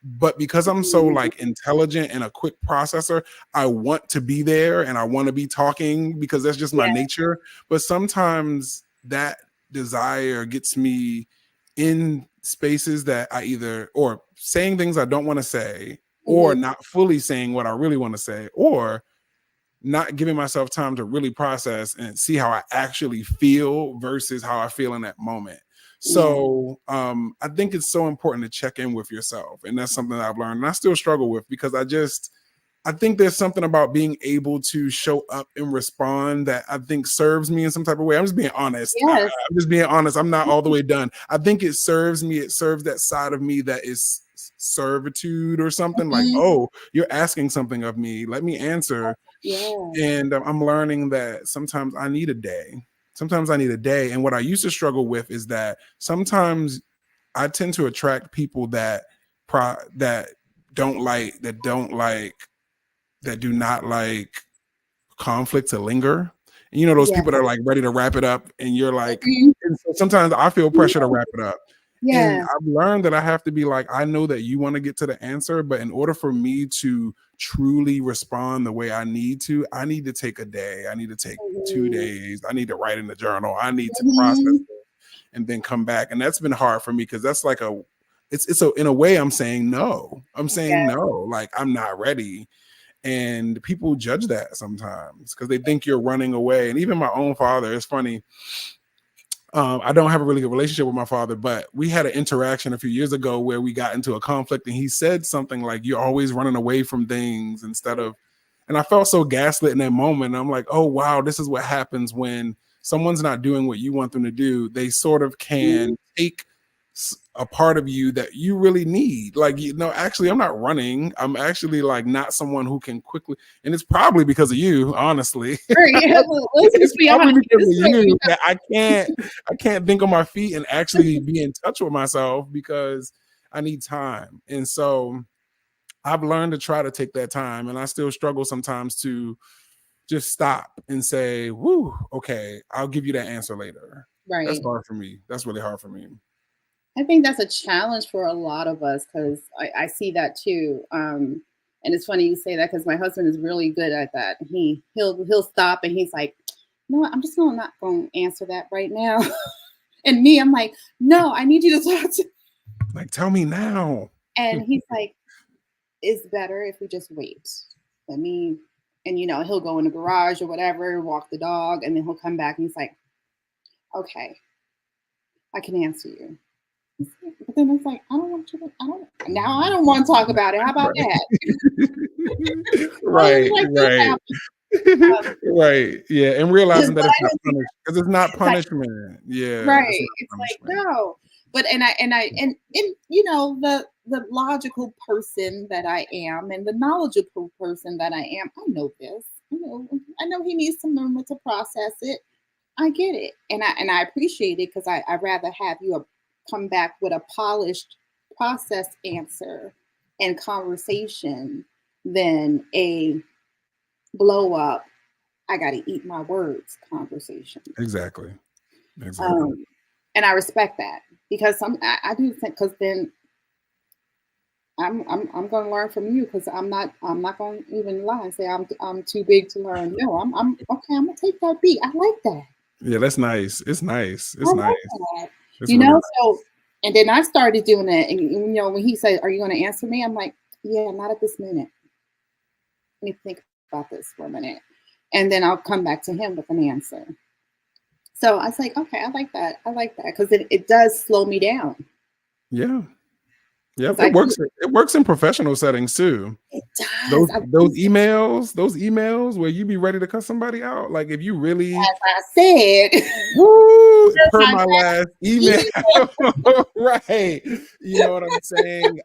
But because I'm so Mhm. like intelligent and a quick processor, I want to be there and I want to be talking because that's just my Yeah. nature. But sometimes that desire gets me in spaces that I either or saying things I don't want to say, or Mhm. not fully saying what I really want to say, or not giving myself time to really process and see how I actually feel versus how I feel in that moment. Yeah. So I think it's so important to check in with yourself. And that's something that I've learned and I still struggle with because I just I think there's something about being able to show up and respond that I think serves me in some type of way. I'm just being honest. Yes. I'm just being honest. I'm not all the way done. I think it serves me. It serves that side of me that is servitude or something like, Mhm. oh, you're asking something of me. Let me answer. Yeah. And I'm learning that sometimes I need a day. Sometimes I need a day. And what I used to struggle with is that sometimes I tend to attract people that don't like that do not like conflict to linger. And you know those Yeah. people that are like ready to wrap it up, and you're like, Mhm. and so sometimes I feel pressure to wrap it up. And Yeah. I've learned that I have to be like, I know that you want to get to the answer, but in order for me to truly respond the way I need to take a day. I need to take 2 Mhm. days. I need to write in the journal. I need to process Mhm. it and then come back. And that's been hard for me because that's like it's in a way I'm saying no. I'm saying Yeah. no, like I'm not ready. And people judge that sometimes because they think you're running away. And even my own father, it's funny. I don't have a really good relationship with my father, but we had an interaction a few years ago where we got into a conflict and he said something like, you're always running away from things instead of, and I felt so gaslit in that moment. I'm like, oh, wow, this is what happens when someone's not doing what you want them to do. They sort of Mhm. can take a part of you that you really need. Like, you know, actually, I'm not running. I'm actually like not someone who can quickly, and it's probably because of you, honestly. Right. Yeah. Let's It's just be probably honest. because This of is what you you that I can't think on my feet and actually be in touch with myself because I need time. And so I've learned to try to take that time, and I still struggle sometimes to just stop and say, whoo, okay, I'll give you that answer later. That's right. hard for me. That's really hard for me. I think that's a challenge for a lot of us because I see that too. And it's funny you say that because my husband is really good at that. He'll stop and he's like, you know what, I'm just not going to answer that right now. And me, I'm like, no, I need you to talk to. Like, tell me now. And he's like, it's better if we just wait. Let me, and he'll go in the garage or whatever, walk the dog, and then he'll come back and he's like, okay, I can answer you. But then it's like, I don't want you to, I don't want to talk about it. How about Right. that? Right, Like this right. happened. Um, Right. Yeah. And realizing that but it's I not don't think punishment because it's not it's like, punishment. Yeah. It's right. not It's like, punishment. no. But and the logical person that I am and the knowledgeable person that I am, I know this. I know he needs some moment to process it. I get it. And I appreciate it because I'd rather have you come back with a polished processed answer and conversation than a blow up, I gotta eat my words conversation. Exactly. Exactly. Um, and I respect that because I do think because then I'm going to learn from you because I'm not going to even lie and say I'm too big to learn. No, I'm okay. I'm gonna take that beat. I like that. Yeah, that's nice. It's nice. I It's nice. like that. It's really nice. So and then I started doing it. And when he said, "Are you going to answer me?" I'm like, "Yeah, not at this minute. Let me think about this for a minute," and then I'll come back to him with an answer. So I was like, "Okay, I like that. I like that because it does slow me down Yeah. because Yep. I keep It works in professional settings too. it Those does. I those emails, those emails where you be ready to cut somebody out. Like if you really as I said, woo, there's per my my last email. email. Right. You know what I'm saying?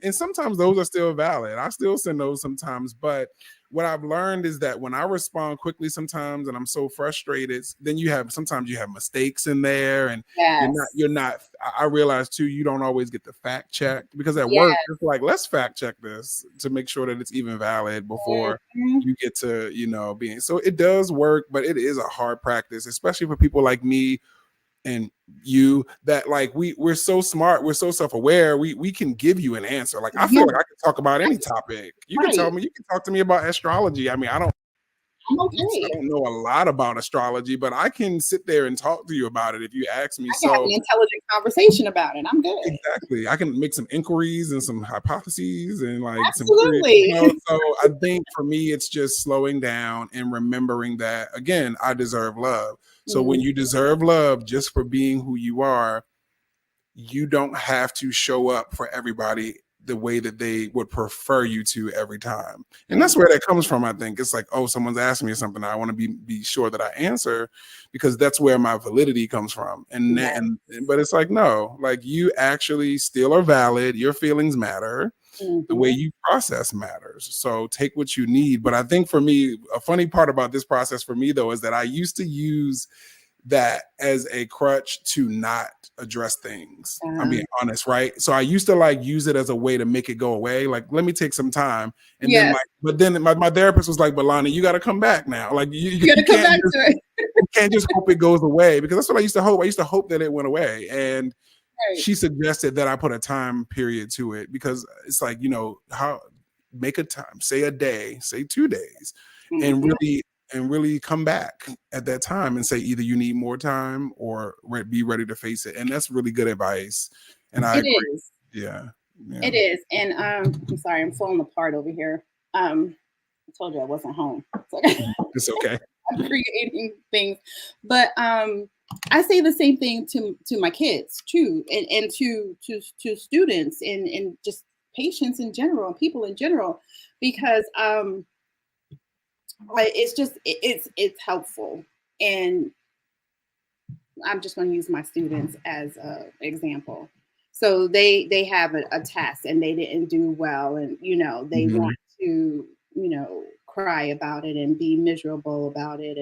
And sometimes those are still valid. I still send those sometimes, but what I've learned is that when I respond quickly sometimes and I'm so frustrated, then sometimes you have mistakes in there and Yes. you're not I realize too you don't always get the fact checked because at work Yes. it's like let's fact check this to make sure that it's even valid before Mhm. you get to being so it does work, but it is a hard practice, especially for people like me and you that like we're so smart, we're so self-aware, we can give you an answer. Like I feel Yeah. like I can talk about any topic. You can Right. tell me, you can talk to me about astrology. I mean, I'm I okay. don't know a lot about astrology, but I can sit there and talk to you about it if you ask me. I can have So an intelligent conversation about it. I'm good. exactly. I can make some inquiries and some hypotheses and like some curious, Absolutely. so I think for me it's just slowing down and remembering that again, I deserve love. So when Mhm. you deserve love just for being who you are, you don't have to show up for everybody the way that they would prefer you to every time. And that's where that comes from. I think it's like, oh, someone's asking me something, I want to be sure that I answer, because that's where my validity comes from. But it's like, no, like, you actually still are valid. Your feelings matter. The way you process matters. So take what you need. But I think for me, a funny part about this process for me, though, is that I used to use that as a crutch to not address things. I'm being honest, right? So I used to like use it as a way to make it go away. Like, let me take some time. And then like, but then my therapist was like, but Lonnie, you got to come back now. Like, you gotta come back to it. You can't just hope it goes away, because that's what I used to hope. I used to hope that it went away. And she suggested that I put a time period to it, because it's like, how make a time, say a day, say 2 days, and really come back at that time and say either you need more time or be ready to face it. And that's really good advice. And I agree. Yeah. It is. And I'm sorry, I'm falling apart over here. I told you I wasn't home. It's okay. I'm creating things. But I say the same thing to my kids too, and to students and just patients in general, and people in general, because it's helpful. And I'm just going to use my students as an example. So they have a test and they didn't do well, and they want to cry about it and be miserable about it,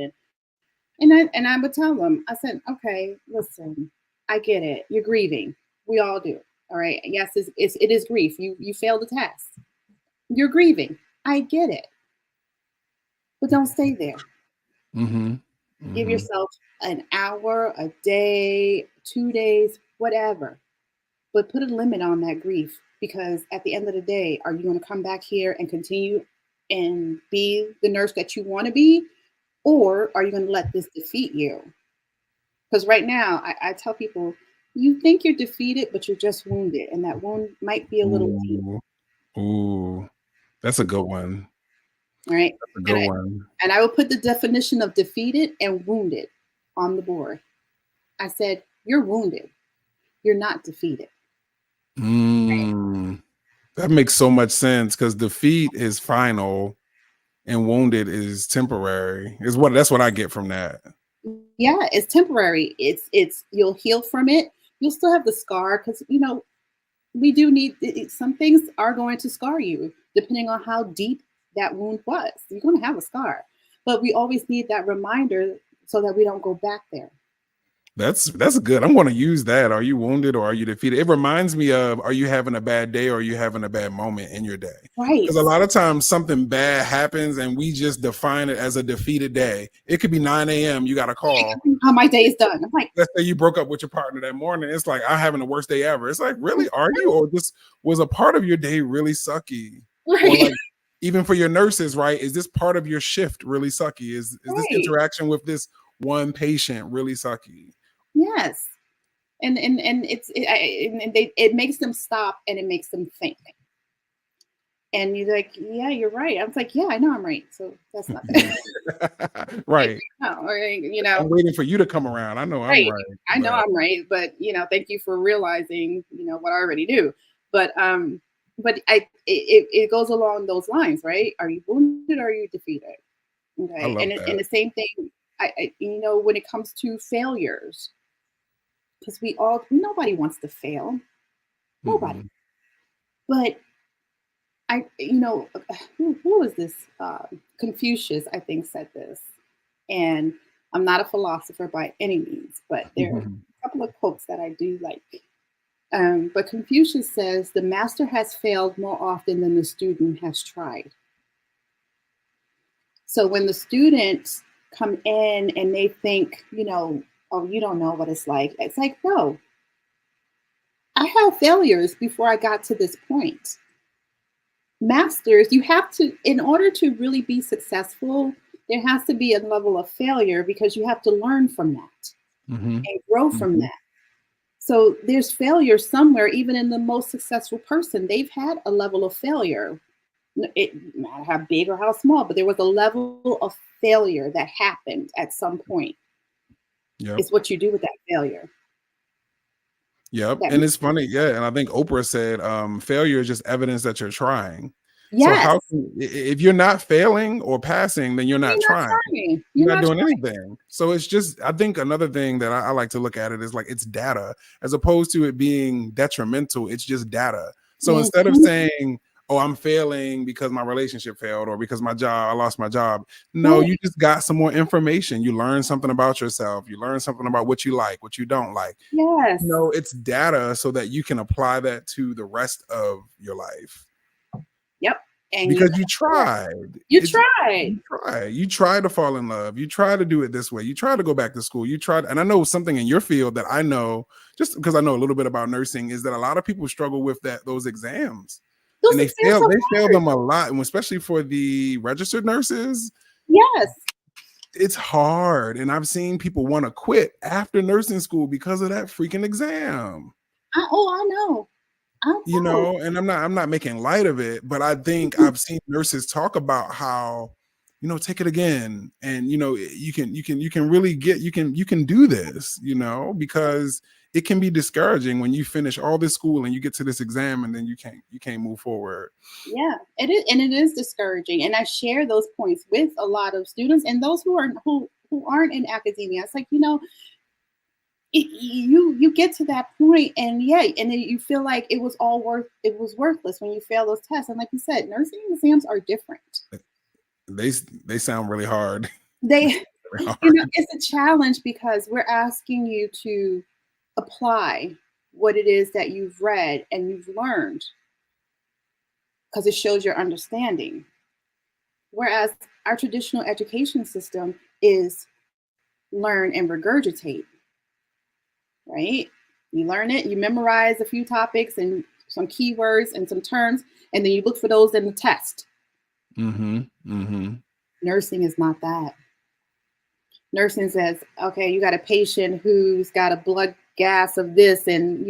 and I would tell them, I said, okay, listen, I get it, you're grieving, we all do, all right, yes, it is grief, you failed the test, you're grieving, I get it, but don't stay there. Give yourself an hour, a day, 2 days, whatever. But put a limit on that grief, because at the end of the day, are you going to come back here and continue and be the nurse that you want to be? Or are you going to let this defeat you? Because right now, I tell people, you think you're defeated, but you're just wounded. And that wound might be a little deep. Ooh, that's a good one. Right. That's a good one. And I will put the definition of defeated and wounded on the board. I said, you're wounded. You're not defeated. Right? That makes so much sense, because defeat is final and wounded is temporary. That's what I get from that. Yeah, it's temporary. It's you'll heal from it. You'll still have the scar, because we do need, some things are going to scar you depending on how deep that wound was. You're going to have a scar, but we always need that reminder so that we don't go back there. That's good. I'm going to use that. Are you wounded or are you defeated? It reminds me of, are you having a bad day or are you having a bad moment in your day? Right. Because a lot of times something bad happens and we just define it as a defeated day. It could be 9 a.m. You got a call. How my day is done. I'm like, let's say you broke up with your partner that morning. It's like, I'm having the worst day ever. It's like, really? Are you? Or just was a part of your day really sucky? Right. Or like, even for your nurses, right? Is this part of your shift really sucky? Is this interaction with this one patient really sucky? Yes, and it makes them stop and it makes them think. And you're like, yeah, you're right. I was like, yeah, I know I'm right. So that's not bad. Right. No, or, I'm waiting for you to come around. I know I'm right. I know I'm right, but thank you for realizing, what I already do. But it goes along those lines, right? Are you wounded or are you defeated? Okay. And the same thing, when it comes to failures, because nobody wants to fail. Nobody. But who was this? Confucius, I think, said this. And I'm not a philosopher by any means, but there are a couple of quotes that I do like. But Confucius says, the master has failed more often than the student has tried. So when the students come in and they think, oh, you don't know what it's like no, I had failures before I got to this point. Masters, you have to, in order to really be successful, there has to be a level of failure, because you have to learn from that and grow from that. So there's failure somewhere, even in the most successful person. They've had a level of failure. It matter how big or how small, but there was a level of failure that happened at some point. Yep. It's what you do with that failure. Yep. That And it's funny. Yeah. And I think Oprah said, failure is just evidence that you're trying. So yes, how can, if you're not failing or passing, then you're not you're not trying. trying. You're You're not not doing trying. anything. So it's just, I think another thing that I like to look at it is like it's data as opposed to it being detrimental. It's just data. So instead of Mhm. saying, oh, I'm failing because my relationship failed or because I lost my job. No, Right. you just got some more information. You learn something about yourself. You learn something about what you like, what you don't like. Yes. No, it's data so that you can apply that to the rest of your life Yep. And because you tried. you It's tried. you try. You try to fall in love. You try to do it this way. You try to go back to school. You tried, and I know something in your field that I know just because I know a little bit about nursing is that a lot of people struggle with those exams, Those and they exams are fail hard. them a lot, and especially for the registered nurses. Yes. It's hard, and I've seen people want to quit after nursing school because of that freaking exam. I know. I You know. know, and I'm not making light of it, but I think I've seen nurses talk about how, take it again, and you can really you can do this, because it can be discouraging when you finish all this school and you get to this exam and then you can't move forward. Yeah, it is, and it is discouraging. And I share those points with a lot of students and those who aren't in academia. It's like, you get to that point, and yeah, and then you feel like it was worthless when you fail those tests. And like you said, nursing exams are different. They sound really hard. They, Very hard. it's a challenge because we're asking you to apply what it is that you've read and you've learned because it shows your understanding. Whereas our traditional education system is learn and regurgitate, right? You learn it, you memorize a few topics and some keywords and some terms, and then you look for those in the test. Mm-hmm. Mm-hmm. Nursing is not that. Nursing says, okay, you got a patient who's got a blood gas of this, and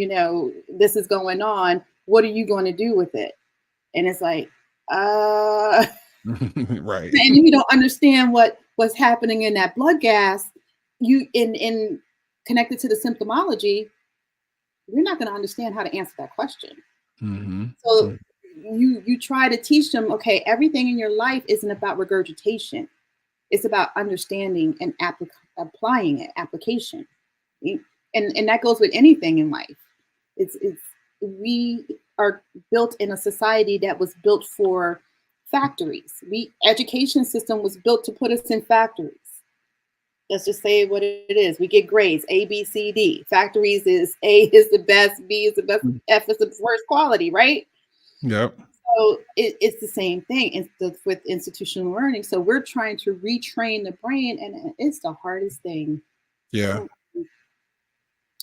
this is going on. What are you going to do with it? And it's like, Right. and you don't understand what's happening in that blood gas, you in connected to the symptomology, you're not going to understand how to answer that question. Mm-hmm. So you try to teach them, okay, everything in your life isn't about regurgitation. It's about understanding and applying it, application. And that goes with anything in life. It's we are built in a society that was built for factories. Education system was built to put us in factories. Let's just say what it is. We get grades A, B, C, D. Factories is A is the best, B is the best, F is the worst quality, right? Yep. So it's the same thing with institutional learning. So we're trying to retrain the brain, and it's the hardest thing. Yeah.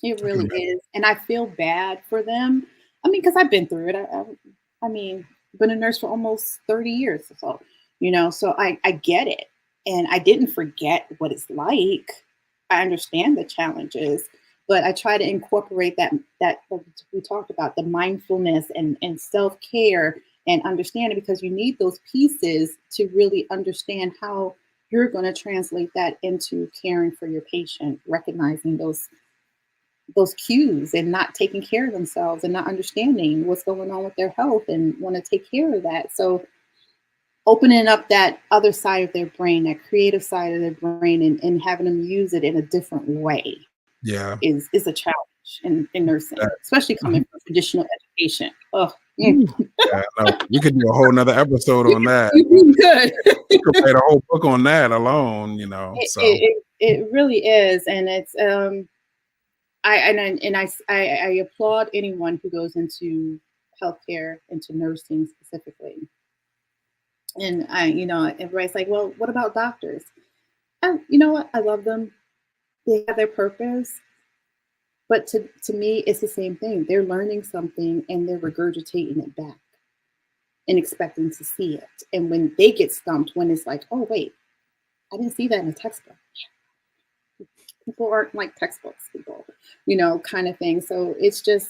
It really is. And I feel bad for them. I mean, because I've been through it. I mean, been a nurse for almost 30 years or so, so I get it. And I didn't forget what it's like. I understand the challenges, but I try to incorporate that what we talked about, the mindfulness and self-care and understanding, because you need those pieces to really understand how you're going to translate that into caring for your patient, recognizing those cues and not taking care of themselves and not understanding what's going on with their health and want to take care of that. So opening up that other side of their brain, that creative side of their brain, and having them use it in a different way Yeah. is a challenge in nursing, especially coming from traditional education. Oh, yeah, no, we could do a whole nother episode on that. you could. We could write a whole book on that alone, so. It really is. And it's I applaud anyone who goes into healthcare, into nursing specifically. And everybody's like, well, what about doctors? And you know what? I love them. They have their purpose. But to me, it's the same thing. They're learning something and they're regurgitating it back and expecting to see it. And when they get stumped, when it's like, oh, wait, I didn't see that in a textbook. People aren't like textbooks, people, kind of thing. So it's just,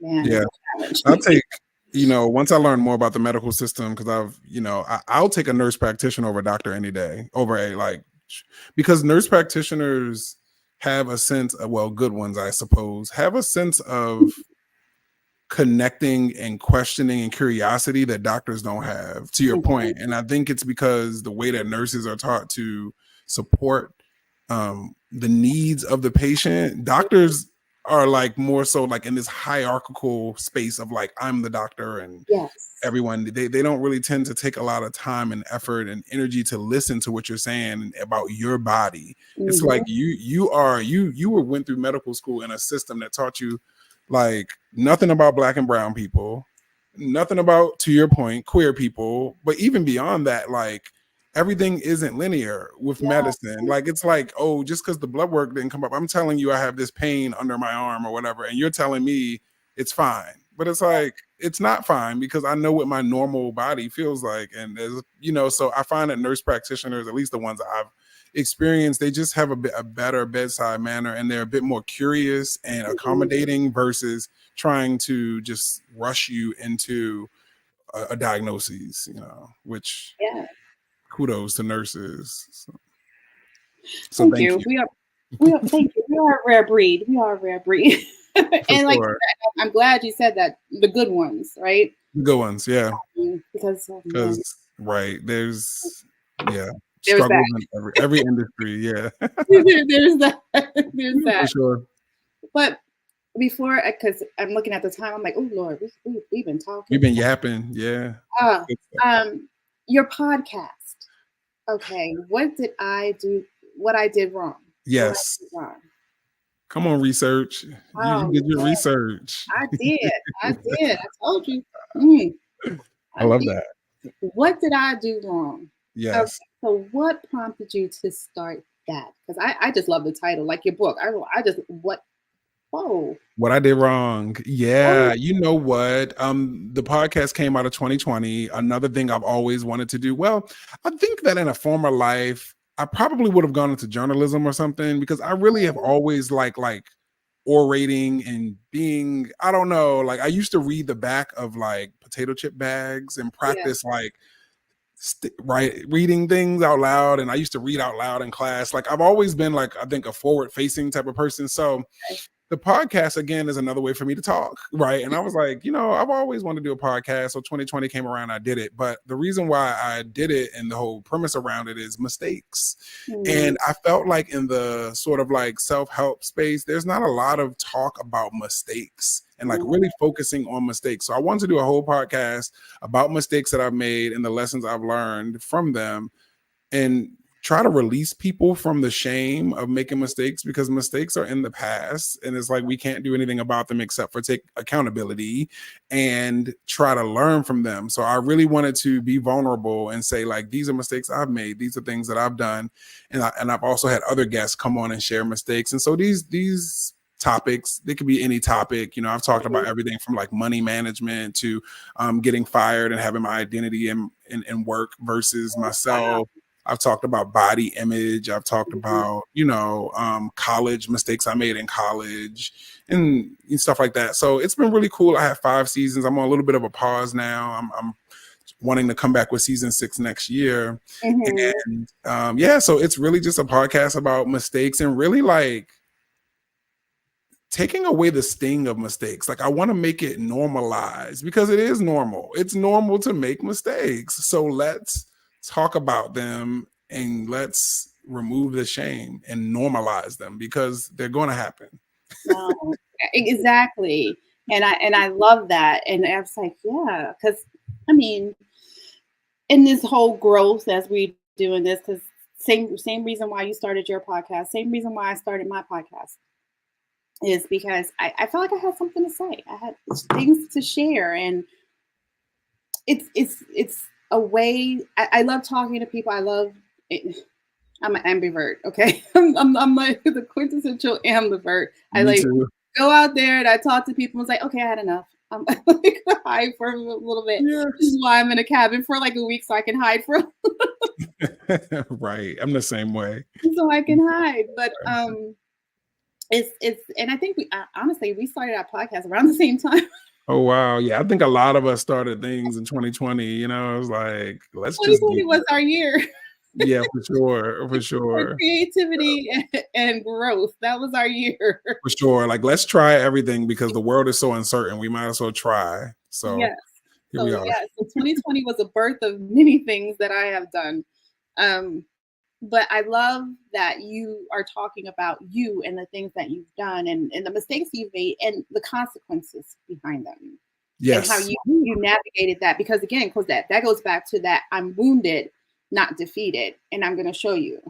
man, Yeah, I'll take, once I learn more about the medical system, because I'll take a nurse practitioner over a doctor any day, over because nurse practitioners have a sense of, well, good ones, I suppose, have a sense of connecting and questioning and curiosity that doctors don't have, to your point. And I think it's because the way that nurses are taught to support the needs of the patient, doctors are like more so like in this hierarchical space of like, I'm the doctor and Yes. everyone, they don't really tend to take a lot of time and effort and energy to listen to what you're saying about your body. It's like you went through medical school in a system that taught you like nothing about Black and brown people, nothing about, to your point, queer people, but even beyond that, like everything isn't linear with medicine. Like it's like, oh, just because the blood work didn't come up, I'm telling you I have this pain under my arm or whatever, and you're telling me it's fine. But it's like, it's not fine because I know what my normal body feels like. And there's, so I find that nurse practitioners, at least the ones that I've experienced, they just have a better bedside manner, and they're a bit more curious and accommodating versus trying to just rush you into a diagnosis, which kudos to nurses. So thank you. Thank you. We are a rare breed. We are a rare breed. And like, I'm glad you said that, the good ones, right? The good ones, yeah. Because right, there's struggles in every industry, yeah. there's that. For sure. But before, because I'm looking at the time, I'm like, oh Lord, we've been talking. We've been yapping, yeah. Your podcast. Okay, what did I do? What I did wrong? Yes. Come on, research. You did your research. I did. I told you. I love that. What did I do wrong? Yes. Okay, so what prompted you to start that? Because I just love the title, like your book. What I did wrong. Yeah. You know what? The podcast came out of 2020. Another thing I've always wanted to do. Well, I think that in a former life, I probably would have gone into journalism or something, because I really have always like orating and being, I don't know, like I used to read the back of like potato chip bags and practice like reading things out loud. And I used to read out loud in class. Like I've always been like, I think, a forward facing type of person. So the podcast, again, is another way for me to talk, right? And I was like, I've always wanted to do a podcast. So 2020 came around, I did it. But the reason why I did it and the whole premise around it is mistakes. And I felt like in the sort of like self-help space, there's not a lot of talk about mistakes and like really focusing on mistakes. So I wanted to do a whole podcast about mistakes that I've made and the lessons I've learned from them, and try to release people from the shame of making mistakes, because mistakes are in the past and it's like we can't do anything about them except for take accountability and try to learn from them. So I really wanted to be vulnerable and say, like, these are mistakes I've made, these are things that I've done, and I've also had other guests come on and share mistakes. And so these topics, they could be any topic. I've talked about everything from like money management to getting fired and having my identity in work versus myself. I've talked about body image. I've talked about, college mistakes I made in college and stuff like that. So it's been really cool. I have 5 seasons. I'm on a little bit of a pause now. I'm wanting to come back with season 6 next year. And so it's really just a podcast about mistakes and really like taking away the sting of mistakes. Like I want to make it normalized, because it is normal. It's normal to make mistakes. So let's talk about them and let's remove the shame and normalize them, because they're going to happen. Exactly. And I love that. And I was like, yeah, because I mean, in this whole growth as we doing this, because same reason why you started your podcast, same reason why I started my podcast, is because I felt like I had something to say. I had things to share, and it's a way. I love talking to people. I love it. I'm an ambivert. Okay, I'm like the quintessential ambivert. I like go out there and I talk to people and say, okay, I had enough. I'm like hide for a little bit. Yes. This is why I'm in a cabin for like a week, so I can hide for. Right, I'm the same way. So I can hide, but it's and I think we honestly we started our podcast around the same time. Oh wow, yeah, I think a lot of us started things in 2020. It was like, let's 2020 was our year. Yeah, for sure, for For sure. creativity and growth. That was our year. For sure. Like, let's try everything because the world is so uncertain. We might as well try. So Yes. here we So, are. yeah, so 2020 was a birth of many things that I have done. Um, but I love that you are talking about you and the things that you've done and the mistakes you've made and the consequences behind them and how Yes, you navigated that. Because again, because that goes back to that I'm wounded, not defeated, and I'm going to show you,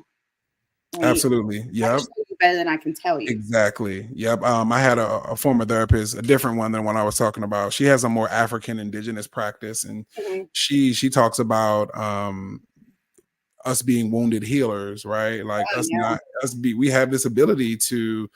right? absolutely. I can Yep. show you better than I can tell you. Exactly. Yep. I had a former therapist, a different one than one I was talking about. She has a more African indigenous practice, and Mhm. she talks about us being wounded healers, right? Like Oh, us yeah. not us be we have this ability to,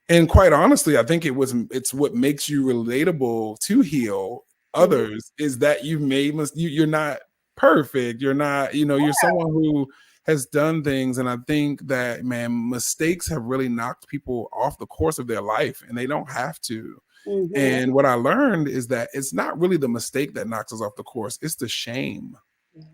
and quite honestly, I think it's what makes you relatable to heal Mhm. others is that you've made you're not perfect. You're not, you're someone who has done things. And I think that, man, mistakes have really knocked people off the course of their life and they don't have to. Mhm. And what I learned is that it's not really the mistake that knocks us off the course, it's the shame. Yes.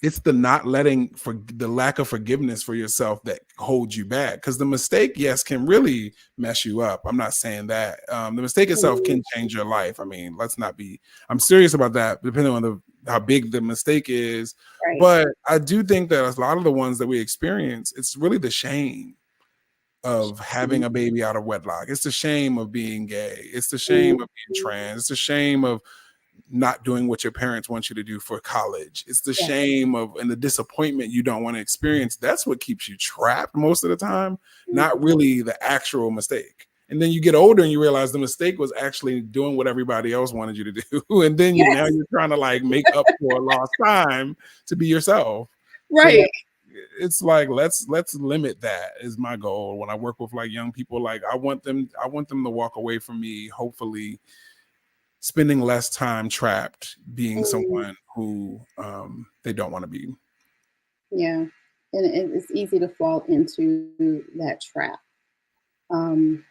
It's the not letting, for the lack of forgiveness for yourself that holds you back, because the mistake, yes, can really mess you up. I'm not saying that the mistake itself Mhm. can change your life. I mean, let's not be, I'm serious about that, depending on how big the mistake is. Right. But I do think that a lot of the ones that we experience, it's really the shame of having a baby out of wedlock. It's the shame of being gay. It's the shame Mhm. of being trans. It's the shame of not doing what your parents want you to do for college. It's the Yes. shame of and the disappointment you don't want to experience. That's what keeps you trapped most of the time, not Mhm. really the actual mistake. And then you get older and you realize the mistake was actually doing what everybody else wanted you to do. And then now Yes. you're trying to like make up for lost time to be yourself. So Right. like it's like let's limit that is my goal when I work with like young people. Like I want them to walk away from me, hopefully spending less time trapped being Mhm. someone who they don't want to be. Yeah. And it's easy to fall into that trap, um,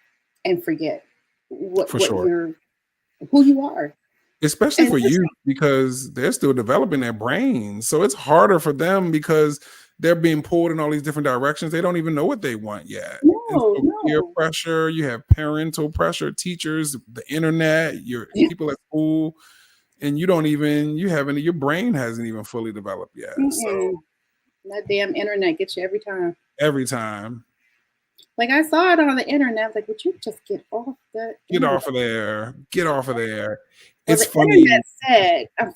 and forget For what sure. you're who you are. Especially And for listen, youth because they're still developing their brains. So it's harder for them because they're being pulled in all these different directions. They don't even know what they want yet. And no, so peer no. pressure, you have parental pressure, teachers, the internet, your Yeah. people at school, and your brain hasn't even fully developed yet. So Mm-mm. That damn internet gets you every time. every time, Like I saw it on the internet. I was like, would you just get off the get internet? off of there. Get off of there. Well, It's the internet funny. said,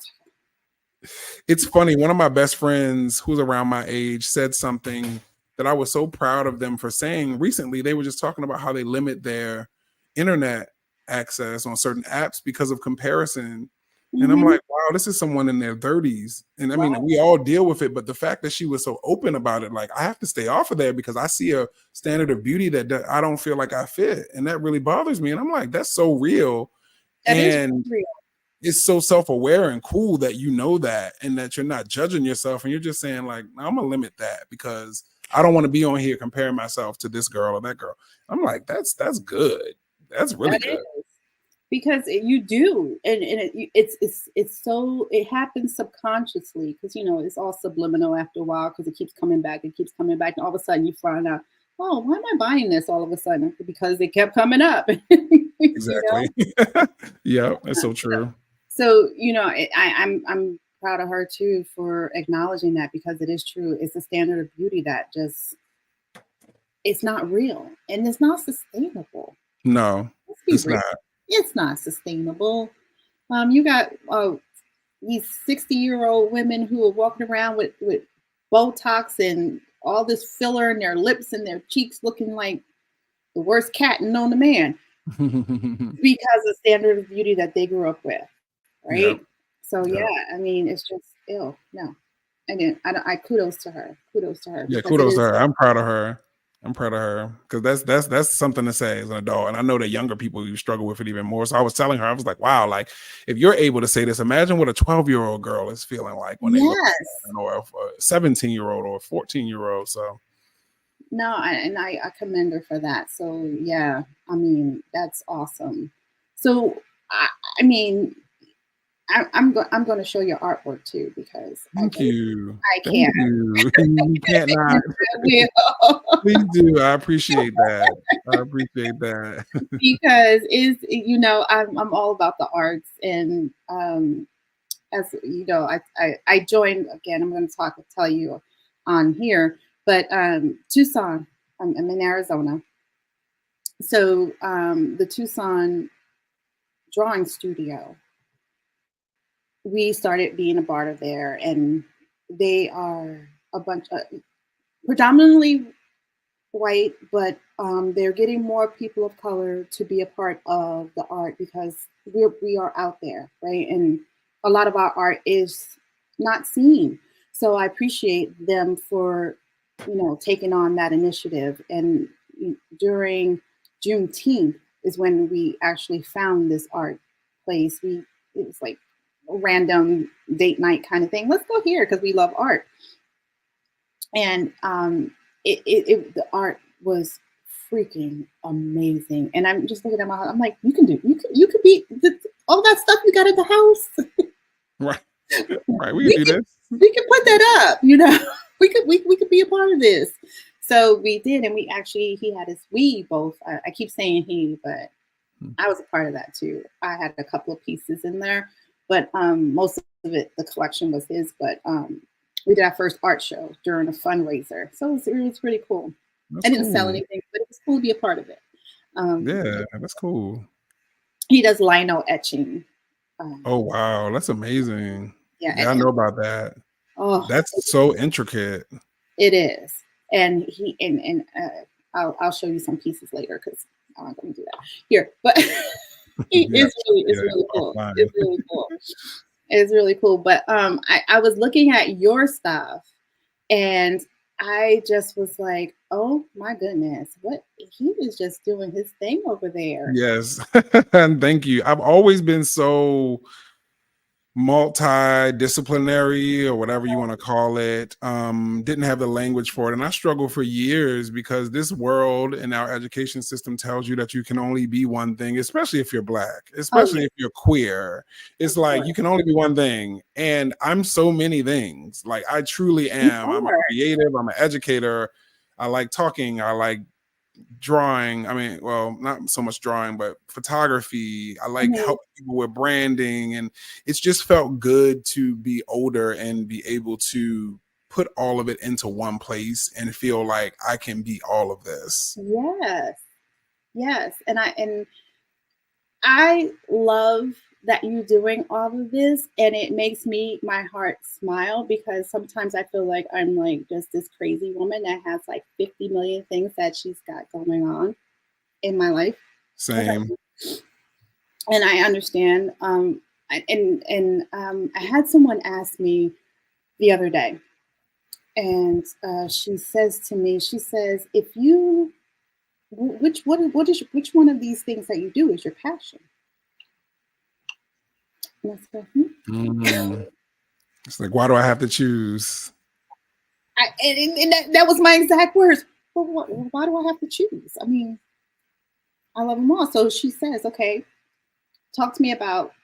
It's funny. One of my best friends who's around my age said something that I was so proud of them for saying recently. They were just talking about how they limit their internet access on certain apps because of comparison. And I'm mm-hmm, like, wow, this is someone in their 30s. And I mean, right, we all deal with it, but the fact that she was so open about it, like, I have to stay off of there because I see a standard of beauty that I don't feel like I fit. And that really bothers me. And I'm like, that's so real. that is And real. it's so self-aware and cool that you know that and that you're not judging yourself and you're just saying like, I'm gonna limit that because I don't want to be on here comparing myself to this girl or that girl. I'm like, that's good. That's really That good. is. Because you do, and it's so it happens subconsciously because it's all subliminal after a while because it keeps coming back, and all of a sudden you find out, oh, why am I buying this all of a sudden? Because it kept coming up, you know. Exactly. Yeah, that's so true. So I'm proud of her too for acknowledging that because it is true. It's a standard of beauty that just it's not real and it's not sustainable. No, Let's be it's real. not. It's not sustainable. You got these 60-year-old women who are walking around with Botox and all this filler in their lips and their cheeks looking like the worst cat known to man because of standard of beauty that they grew up with, Yep. right? So yeah, Yep. I mean, it's just ill. No, again, I kudos to her. Kudos to her Yeah, because it kudos to is. her. I'm proud of her. I'm proud of her because that's something to say as an adult. And I know that younger people you struggle with it even more. So I was telling her, I was like, wow, like if you're able to say this, imagine what a 12-year-old girl is feeling like when they look at Yes. someone, or a 17-year-old or a 14-year-old. So No, I commend her for that. So yeah, I mean that's awesome. So I, I mean I'm going to show your artwork too, because Thank you. I Thank can't. you. You can't not. I will. Please do. I appreciate that. I appreciate that. Because I'm all about the arts, and as you know, I joined again. I'm going to tell you on here, but Tucson. I'm in Arizona, so the Tucson drawing studio. We started being a part of there, and they are a bunch of predominantly white, but they're getting more people of color to be a part of the art, because we are out there, right? And a lot of our art is not seen. So I appreciate them for, taking on that initiative. And during Juneteenth is when we actually found this art place. It was like a random date night kind of thing. Let's go here because we love art. And the art was freaking amazing. And I'm just looking at I'm like, you could be all that stuff you got at the house. Right. Right. We can do this. We could put that up, we could be a part of this. So we did, and we both, I keep saying he, but I was a part of that too. I had a couple of pieces in there, but most of it, the collection was his, but we did our first art show during a fundraiser. So it was pretty cool. That's I didn't cool. sell anything, but it was cool to be a part of it. Yeah, that's cool. He does lino etching. Oh, wow. That's amazing. Yeah, I know about that. Oh, that's so intricate. It is. And I'll show you some pieces later, because I'm not going to do that here. But it's really cool. It's really cool. It's really cool. But I was looking at your stuff, and I just was like, oh my goodness, what he was just doing his thing over there. Yes. And thank you. I've always been so multidisciplinary, or whatever you want to call it. Didn't have the language for it, and I struggled for years, because this world and our education system tells you that you can only be one thing, especially if you're Black, especially if you're queer. It's like you can only be one thing, and I'm so many things. Like, I truly am. I'm a creative, I'm an educator, I like talking, I like drawing. I mean, well, not so much drawing, but photography. I like helping people with branding, and it's just felt good to be older and be able to put all of it into one place and feel like I can be all of this. Yes. And I love that you're doing all of this, and it makes my heart smile, because sometimes I feel like I'm like just this crazy woman that has like 50 million things that she's got going on in my life. Same. And I understand. I had someone ask me the other day, and she says to me, if you, which one of these things that you do is your passion? And I said, It's like, why do I have to choose? That was my exact words. Well, why do I have to choose? I mean, I love them all. So she says, okay, talk to me about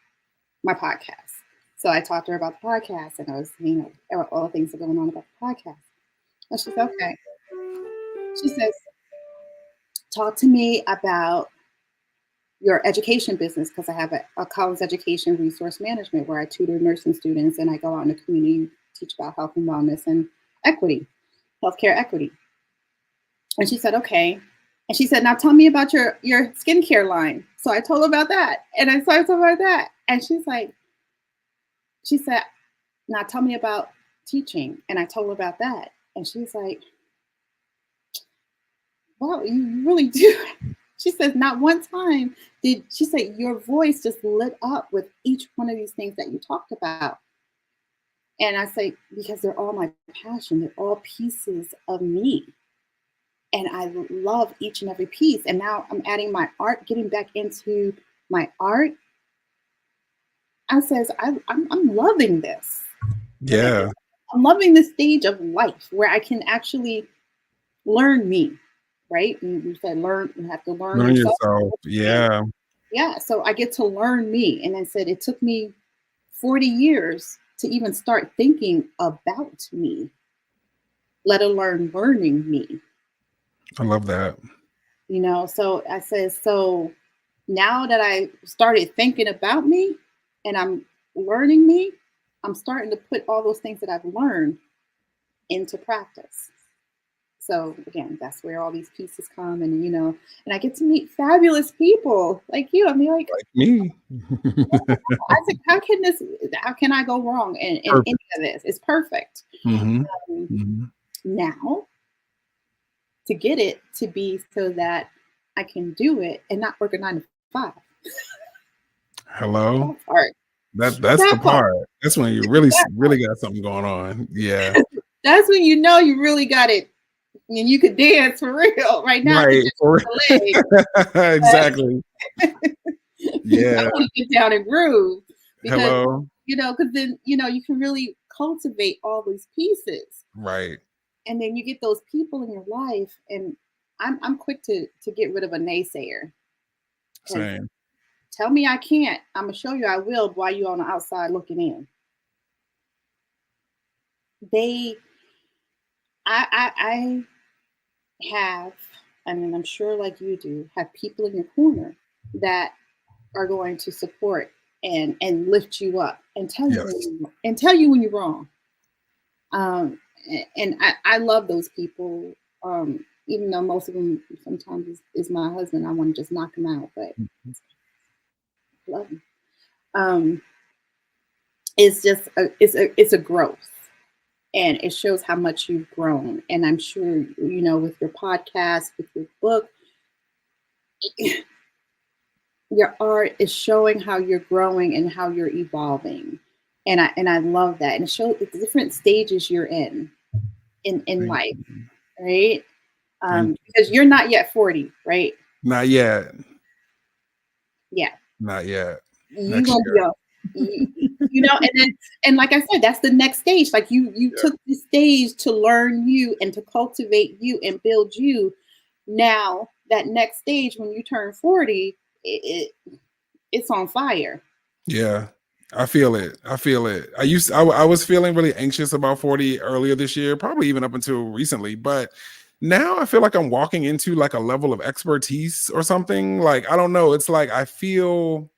my podcast. So I talked to her about the podcast, and I was, all the things that are going on about the podcast. And she said, okay. She says, talk to me about your education business, because I have a college education resource management where I tutor nursing students, and I go out in the community, teach about health and wellness and equity, healthcare equity. And she said, okay. And she said, now tell me about your skincare line. So I told her about that. And I told her about that. And she said, now tell me about teaching. And I told her about that. And she's like, wow, you really do. She says, not one time she said, your voice just lit up with each one of these things that you talked about. And I say, because they're all my passion. They're all pieces of me. And I love each and every piece. And now I'm adding my art, getting back into my art. I says, I'm loving this. Yeah. I'm loving this stage of life where I can actually learn me, right? And you said learn, you have to learn yourself. Yeah. Yeah. So I get to learn me. And I said, it took me 40 years to even start thinking about me, let alone learning me. I love that. So I said, so now that I started thinking about me and I'm learning me, I'm starting to put all those things that I've learned into practice. So again, that's where all these pieces come, and I get to meet fabulous people like you. I mean, like me. I said, how can I go wrong in any of this? It's perfect. Mm-hmm. Um, Mm-hmm. Now to get it to be so that I can do it and not work a 9 to 5. Hello. That part. That's the That part. part. That's when you really got something going on. Yeah. That's when you know you really got it, and you could dance for real. Right now, I could Right. just the leg. Exactly. I Yeah. want to get down and groove because Hello. because then you can really cultivate all these pieces, Right. and then you get those people in your life. And I'm quick to get rid of a naysayer. Because Same. tell me I can't. I'm gonna show you I will while you on the outside looking in. They, I have, I mean, I'm sure like you do, have people in your corner that are going to support and lift you up and tell you Yes. when you're wrong. Um, and I love those people. Even though most of them sometimes is my husband, I want to just knock him out, but I love him. Um, it's just it's a growth, and it shows how much you've grown. And I'm sure with your podcast, with your book, your art is showing how you're growing and how you're evolving. And I love that. And it shows the different stages you're in Thank life, you. right? Thank you. Because you're not yet 40, right? Not yet. Yeah. Not yet. You Next gonna be year. and like I said, that's the next stage. Like you Yeah. took the stage to learn you and to cultivate you and build you. Now that next stage, when you turn 40, it's on fire. Yeah. I feel it. I feel it. I was feeling really anxious about 40 earlier this year, probably even up until recently, but now I feel like I'm walking into like a level of expertise or something. Like, I don't know. It's like I feel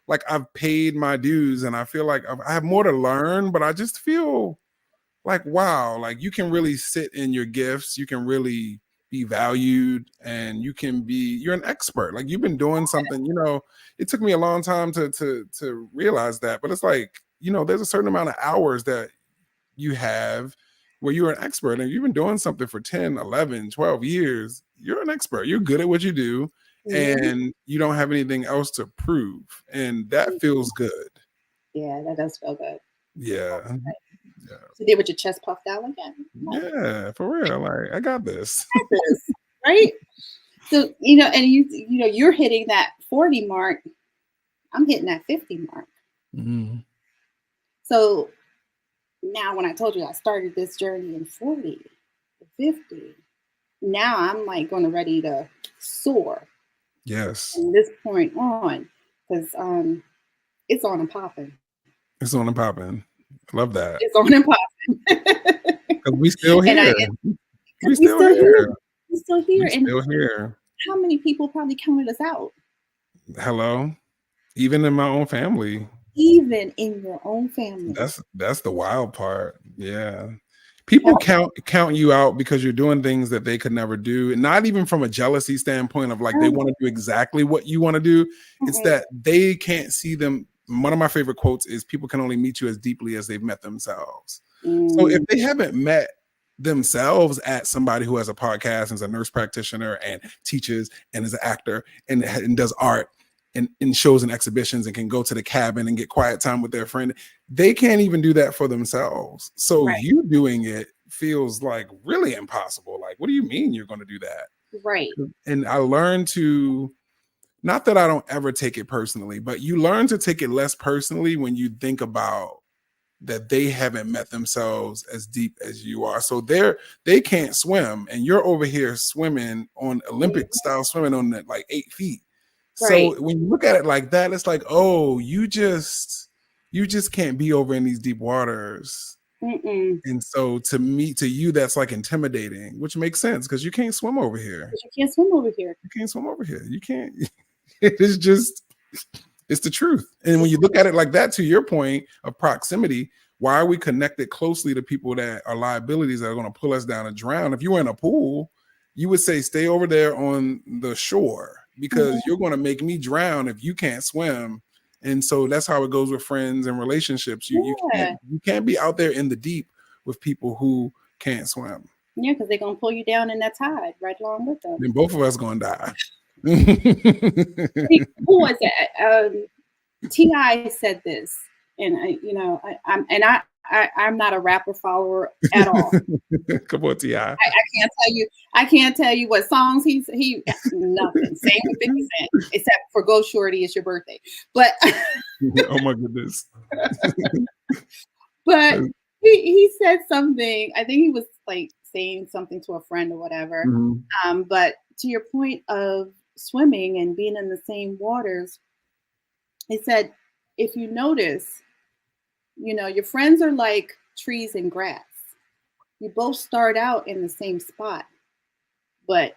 like I've paid my dues and I feel like I have more to learn, but I just feel like, wow, like you can really sit in your gifts. You can really be valued and you're an expert. Like you've been doing something, it took me a long time to realize that, but it's like, there's a certain amount of hours that you have where you're an expert and you've been doing something for 10, 11, 12 years. You're an expert. You're good at what you do Mhm. and you don't have anything else to prove. And that feels good. Yeah, that does feel good. Yeah. Yeah. You did with your chest puffed out again. Yeah, for real. Like, I got this. This, right? So and you're hitting that 40 mark. I'm hitting that 50 mark. Mhm. So now, when I told you I started this journey in 40 to 50, now I'm like going to ready to soar Yes. from this point on, because it's on and popping. It's on and popping. Love that. It's on and popping. 'Cause we still and here. We because we still still here, here. we still here, We and still here. how many people probably counted us out, Hello. Even in my own family. even in your own family? That's the wild part. Yeah. People count you out because you're doing things that they could never do. And not even from a jealousy standpoint of like they want to do exactly what you want to do. It's that they can't see them. One of my favorite quotes is people can only meet you as deeply as they've met themselves. So if they haven't met themselves at somebody who has a podcast and is a nurse practitioner and teaches and is an actor and does art and shows and exhibitions and can go to the cabin and get quiet time with their friend, they can't even do that for themselves. So you doing it feels like really impossible. Like, what do you mean you're going to do that? Right. And I learned to, not that I don't ever take it personally, but you learn to take it less personally when you think about that they haven't met themselves as deep as you are. So they can't swim and you're over here swimming on Olympic style swimming on like 8 feet. Right. So when you look at it like that, it's like, oh, you you just can't be over in these deep waters. Mm-mm. And so to you, that's like intimidating, which makes sense because you can't swim over here. You can't swim over here. You can't swim over here. You can't. It's just, it's the truth. And when you look at it like that, to your point of proximity, why are we connected closely to people that are liabilities that are going to pull us down and drown? If you were in a pool, you would say, stay over there on the shore because you're going to make me drown if you can't swim. And so that's how it goes with friends and relationships. You can't be out there in the deep with people who can't swim. Yeah, because they're going to pull you down in that tide right along with them. Then both of us going to die. Who was it? T.I. said this, and I'm not a rapper follower at all. Come on, T.I. I can't tell you what songs he nothing. Same with 50 Cent, except for Go Shorty, it's your birthday. But oh my goodness. But he said something. I think he was like saying something to a friend or whatever. Mm-hmm. But to your point of swimming and being in the same waters, he said, if you notice, your friends are like trees and grass. You both start out in the same spot, but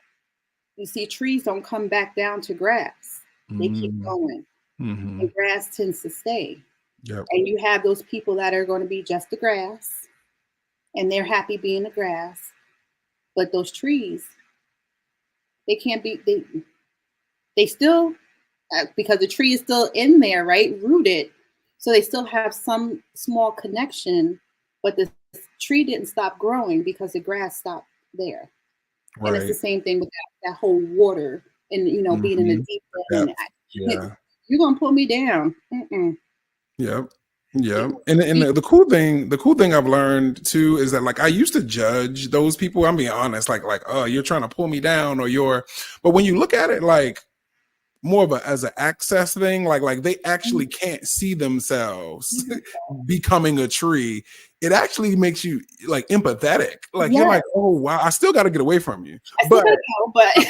you see, trees don't come back down to grass. They keep going. Mm-hmm. And grass tends to stay. Yep. And you have those people that are going to be just the grass, and they're happy being the grass. But those trees, they can't be, they still, because the tree is still in there, right? Rooted. So they still have some small connection, but the tree didn't stop growing because the grass stopped there. Right. And it's the same thing with that whole water and, being in the deep end. You're going to pull me down. Mm-mm. Yep. Yeah. And the cool thing I've learned too is that like I used to judge those people. I'm being honest, like, oh, you're trying to pull me down but when you look at it like more of as an access thing, like they actually can't see themselves becoming a tree. It actually makes you like empathetic. Like you're like, oh wow, I still got to get away from you. But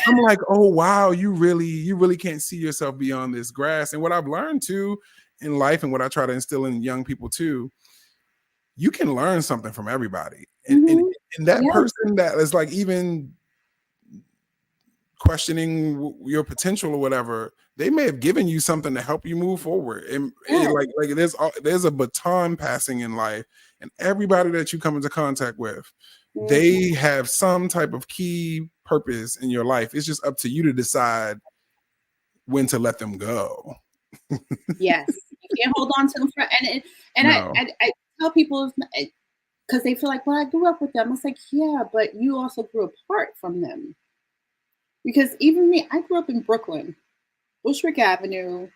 I'm like, oh wow, you really can't see yourself beyond this grass. And what I've learned too in life and what I try to instill in young people too, you can learn something from everybody. And that person that is like even questioning your potential or whatever, they may have given you something to help you move forward. And like there's a baton passing in life, and everybody that you come into contact with, they have some type of key purpose in your life. It's just up to you to decide when to let them go. Yes, you can't hold on to them I tell people, because they feel like, well, I grew up with them. It's like, yeah, but you also grew apart from them. Because even me, I grew up in Brooklyn, Bushwick Avenue,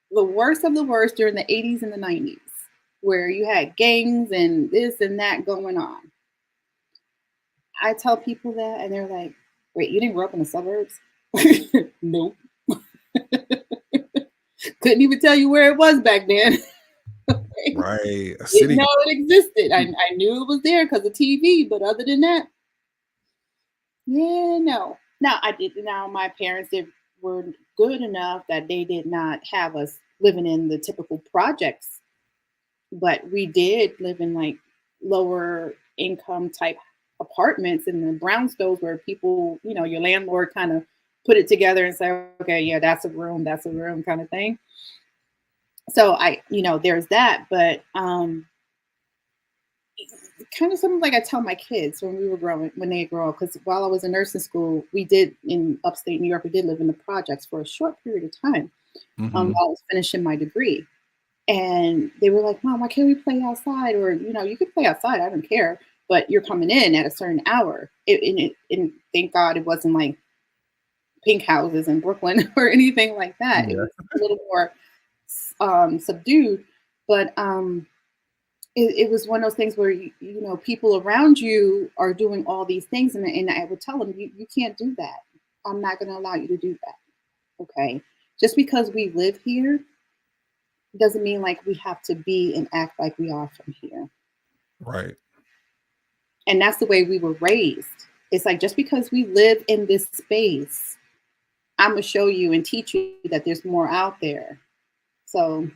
the worst of the worst during the 80s and the 90s, where you had gangs and this and that going on. I tell people that, and they're like, wait, you didn't grow up in the suburbs? Nope. Couldn't even tell you where it was back then. Right. A city. Didn't know it existed. I knew it was there because of TV, but other than that, no. Now my parents were good enough that they did not have us living in the typical projects, but we did live in like lower income type apartments in the brownstones where people, your landlord kind of put it together and say, okay, yeah, that's a room kind of thing. So there's that, but kind of something like I tell my kids when they grow up, because while I was in nursing school, we did in upstate New York, we did live in the projects for a short period of time while I was finishing my degree. And they were like, Mom, why can't we play outside? Or, you can play outside, I don't care, but you're coming in at a certain hour. And thank God it wasn't like pink houses in Brooklyn or anything like that. Yeah. It was a little more subdued, but it was one of those things where people around you are doing all these things, and I would tell them, you can't do that. I'm not going to allow you to do that. Okay, just because we live here doesn't mean like we have to be and act like we are from here. Right. And that's the way we were raised. It's like, just because we live in this space, I'm gonna show you and teach you that there's more out there. So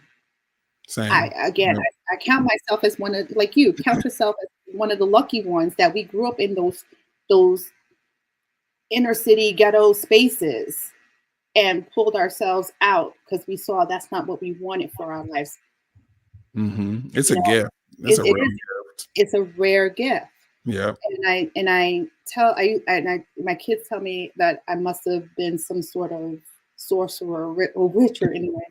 Same. Again, Yep. I count myself as one of, like you, count yourself as one of the lucky ones that we grew up in those inner city ghetto spaces and pulled ourselves out because we saw that's not what we wanted for our lives. It's You a know, gift. It's a it real is. gift. It's a rare gift. Yeah. My kids tell me that I must have been some sort of sorcerer or witch or anyway.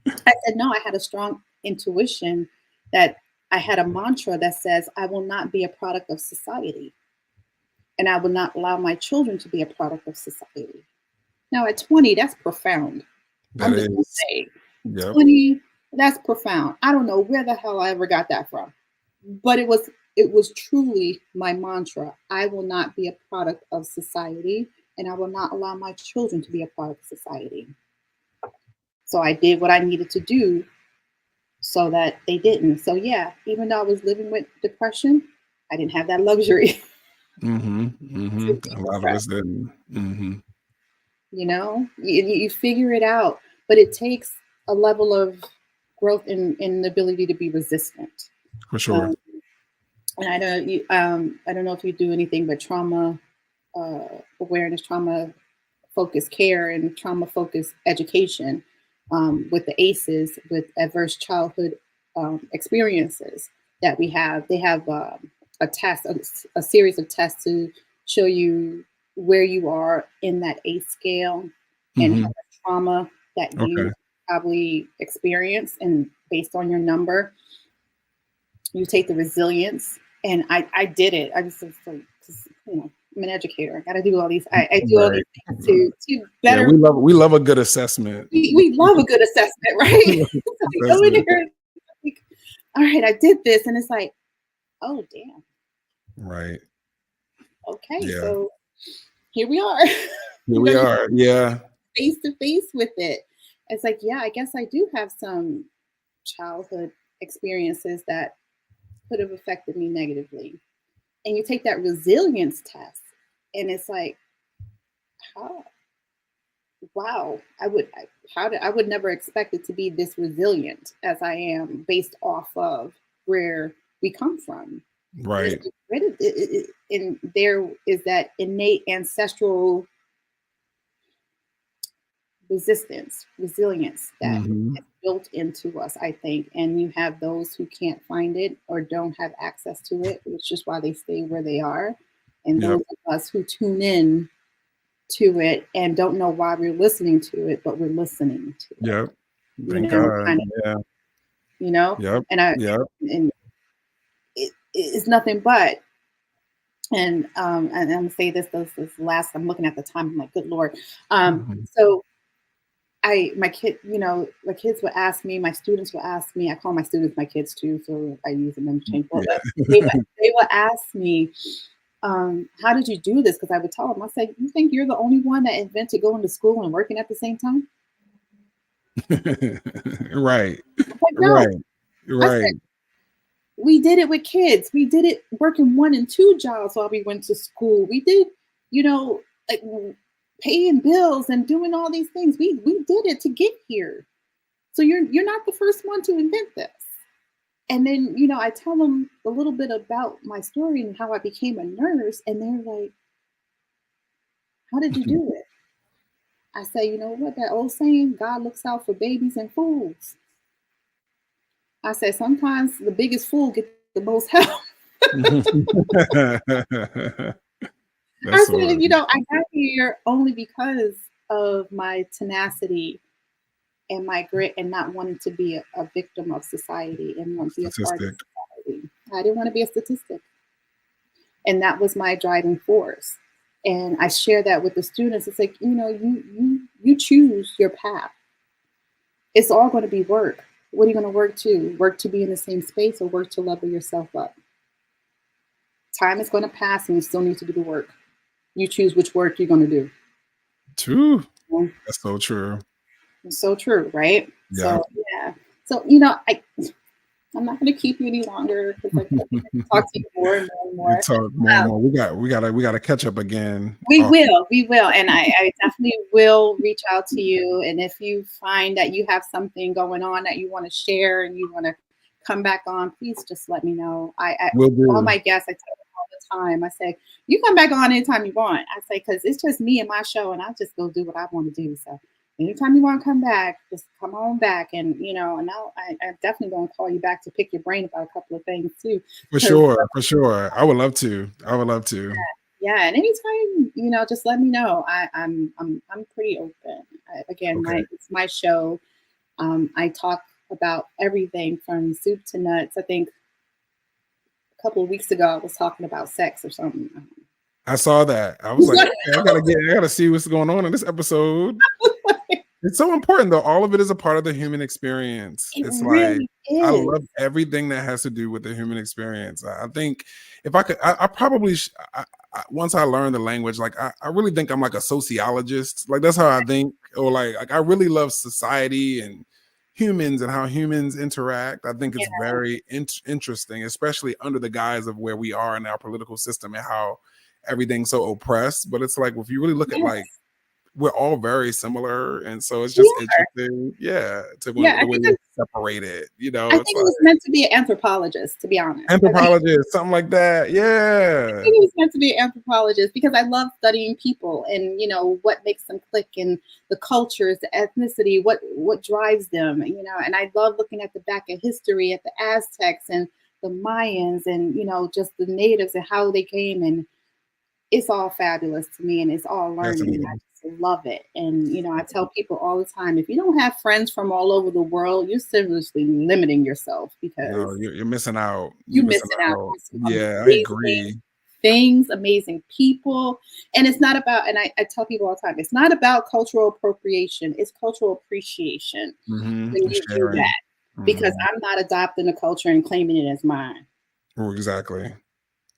I said, no, I had a strong intuition that I had a mantra that says, I will not be a product of society. And I will not allow my children to be a product of society. Now, at 20, that's profound. That I'm just going to is. say, Yep. 20, that's profound. I don't know where the hell I ever got that from. But it was truly my mantra. I will not be a product of society, and I will not allow my children to be a product of society. So I did what I needed to do so that they didn't. So yeah, even though I was living with depression, I didn't have that luxury to be A lot of us depressed. didn't. You figure it out, but it takes a level of growth in the ability to be resistant. For sure. Um, and I don't know if you do anything but trauma awareness, trauma focused care, and trauma focused education with the ACEs, with adverse childhood experiences that we have. They have a test, a series of tests to show you where you are in that ACE scale and how much trauma that you Okay. probably experience. And based on your number, you take the resilience. And I did it. I just was like, I'm an educator. I got to do all these. I do all these things to Yeah, better. we love a good assessment. We love a good assessment, right? So we go in there, like, all right, I did this, and it's like, oh damn, Right. okay, Yeah. so here we are. Here we are. Yeah. Face to face with it. It's like, yeah, I guess I do have some childhood experiences that could have affected me negatively. And you take that resilience test, and it's like, how? Wow, I would never expect it to be this resilient as I am based off of where we come from. Right. And there is that innate ancestral resilience that is built into us, I think. And you have those who can't find it or don't have access to it, which is why they stay where they are. And those of us who tune in to it and don't know why we're listening to it, but we're listening to it. Yep. Thank God. Yeah. Yep. And it's nothing but. And I'm gonna say this last. I'm looking at the time. I'm like, good Lord. So my kids would ask me. My students would ask me. I call my students my kids too, so I use them interchangeable. But they would ask me, how did you do this? Because I would tell them, I said, you think you're the only one that invented going to school and working at the same time? Right. Like, no. Right. I said, we did it with kids. We did it working 1 and 2 jobs while we went to school. We did, like paying bills and doing all these things. We did it to get here. So you're not the first one to invent this. And then, I tell them a little bit about my story and how I became a nurse. And they're like, how did you do it? I say, you know what, that old saying, God looks out for babies and fools. I say, sometimes the biggest fool gets the most help. I said, I got here only because of my tenacity and my grit and not wanting to be a victim of society and want to be a part of society. I didn't want to be a statistic. And that was my driving force. And I share that with the students. It's like, you choose your path. It's all going to be work. What are you going to work to? Work to be in the same space or work to level yourself up? Time is going to pass and you still need to do the work. You choose which work you're going to do. True. That's so true. It's so true, right? Yeah. So, yeah. So, I'm not going to keep you any longer because I can talk to you more and more and We more. talk more and more. We gotta catch up again. We will. And I definitely will reach out to you. And if you find that you have something going on that you want to share and you want to come back on, please just let me know. Will All do. my guests, I tell them all the time, I say, you come back on anytime you want. I say, because it's just me and my show, and I just go do what I want to do. So anytime you want to come back, just come on back. And, and I'm definitely going to call you back to pick your brain about a couple of things too. For 'Cause sure, for sure. I would love to. I would love to. yeah, and anytime, just let me know. I'm pretty open. Again, Okay. it's my show. I talk about everything from soup to nuts. I think a couple of weeks ago I was talking about sex or something. I saw that. I was like, okay, I gotta see what's going on in this episode. It's so important though. All of it is a part of the human experience. It It's like really I is. love everything that has to do with the human experience. I think if I could, I probably once I learned the language, like I really think I'm like a sociologist. Like that's how I think, or like I really love society and humans and how humans interact. I think it's Yeah. very interesting, especially under the guise of where we are in our political system and how everything's so oppressed. But it's like if you really look at like Yes. we're all very similar, and so it's We just are. interesting, yeah, to Yeah, the way we're separated. I It's think it like was meant to be an anthropologist, to be honest. anthropologist, something like that. Yeah, It was meant to be an anthropologist because I love studying people and what makes them click and the cultures, the ethnicity, what drives them, and I love looking at the back of history at the Aztecs and the Mayans and just the natives and how they came, and it's all fabulous to me and it's all learning and I fascinating. just love it. And I tell people all the time, if you don't have friends from all over the world, you're seriously limiting yourself No, because you're missing out. You're you're missing missing out out. on some Yeah, I amazing agree. things, amazing people. And it's not about, and I tell people all the time, it's not about cultural appropriation, it's cultural appreciation when And you do sharing. that. Because Hmm. I'm not adopting a culture and claiming it as mine. Oh, exactly.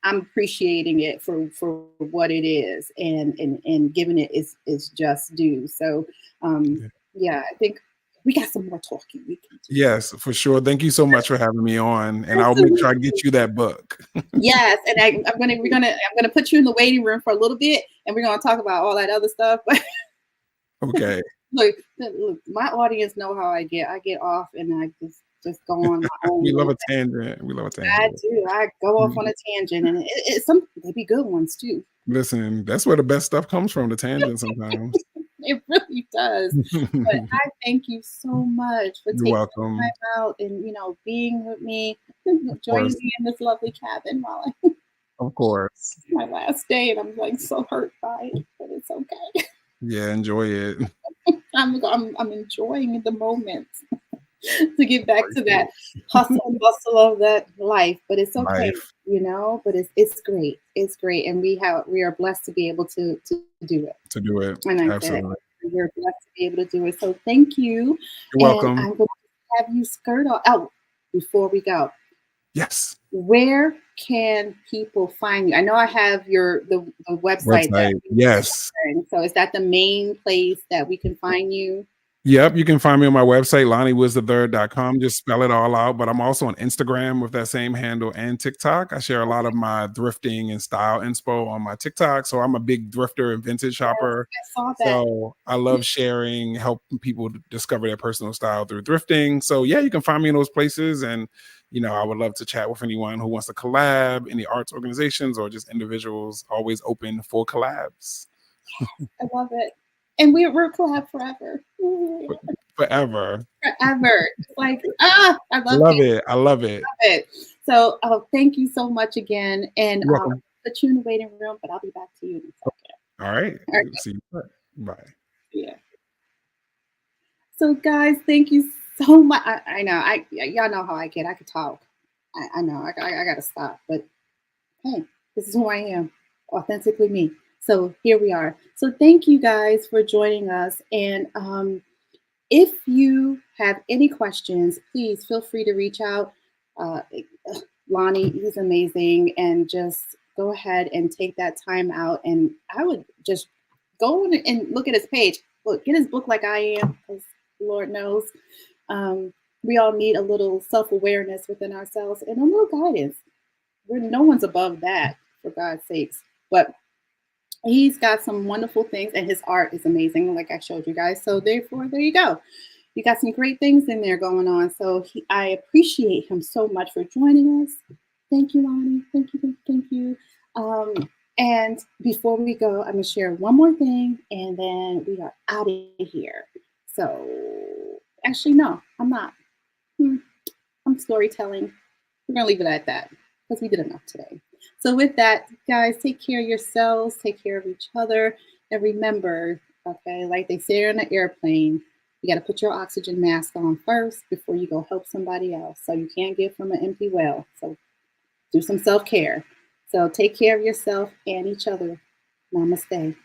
I'm appreciating it for what it is and giving it its just due. So um Yeah. yeah, I think we got some more talking we can do. Yes, for sure. Thank you so much for having me on, and I'll make sure I Absolutely. get you that book. Yes, and I'm gonna put you in the waiting room for a little bit, and we're gonna talk about all that other stuff. But Okay. look, my audience know how I get. I get off, and I just go on my own We love little a thing. tangent. We love a I tangent. do. I go off Mhm. on a tangent, and it's some they be good ones too. Listen, that's where the best stuff comes from, the tangent sometimes. It really does. But I thank you so much for You're taking the welcome. time out and being with me, Of joining course. me in this lovely cabin while it's Of course. my last day, and I'm like so hurt by it, but it's okay. Yeah, enjoy it. I'm enjoying the moment to get back to that Grateful. hustle and bustle of that life, but it's okay, Life but it's great. It's great, and we are blessed to be able to do it. to do it. And I said, Absolutely. we're blessed to be able to do it. So thank you. You're And welcome. I'm going to have you skirt off. Oh, before we go, Yes. where can people find you? I know I have the website that Website. we were Yes. sharing. So is that the main place that we can find you? Yep, you can find me on my website, LonnieWoods III.com. Just spell it all out. But I'm also on Instagram with that same handle and TikTok. I share a lot of my thrifting and style inspo on my TikTok. So I'm a big thrifter and vintage Yes, shopper. I saw that. So I love sharing, helping people discover their personal style through thrifting. So yeah, you can find me in those places. And I would love to chat with anyone who wants to collab, any arts organizations or just individuals, always open for collabs. I love it. And we're collab forever. Forever. Forever. It's like, I love Love you. it. I love it. It. So thank you so much again. And You're welcome. put you in the waiting room, but I'll be back to you in a second. All right. All right. See you. Bye. Yeah. So guys, thank you so much. I know. Y'all know how I get. I could talk. I know. I gotta stop. But hey, this is who I am. Authentically me. So here we are. So thank you guys for joining us. And if you have any questions, please feel free to reach out. Uh, Lonnie, he's amazing. And just go ahead and take that time out. And I would just go and look at his page. Look, get his book like I am, because Lord knows. we all need a little self-awareness within ourselves and a little guidance. No one's above that, for God's sakes. But he's got some wonderful things, and his art is amazing, like I showed you guys. So therefore, there you go. You got some great things in there going on. So I appreciate him so much for joining us. Thank you, Lonnie. Thank you, thank you. And before we go, I'm gonna share one more thing, and then we are out of here. So actually, no, I'm not. I'm storytelling. We're gonna leave it at that because we did enough today. So with that, guys, take care of yourselves, take care of each other, and remember, okay, like they say on an airplane, you got to put your oxygen mask on first before you go help somebody else. So you can't give from an empty well. So do some self-care. So take care of yourself and each other. Namaste.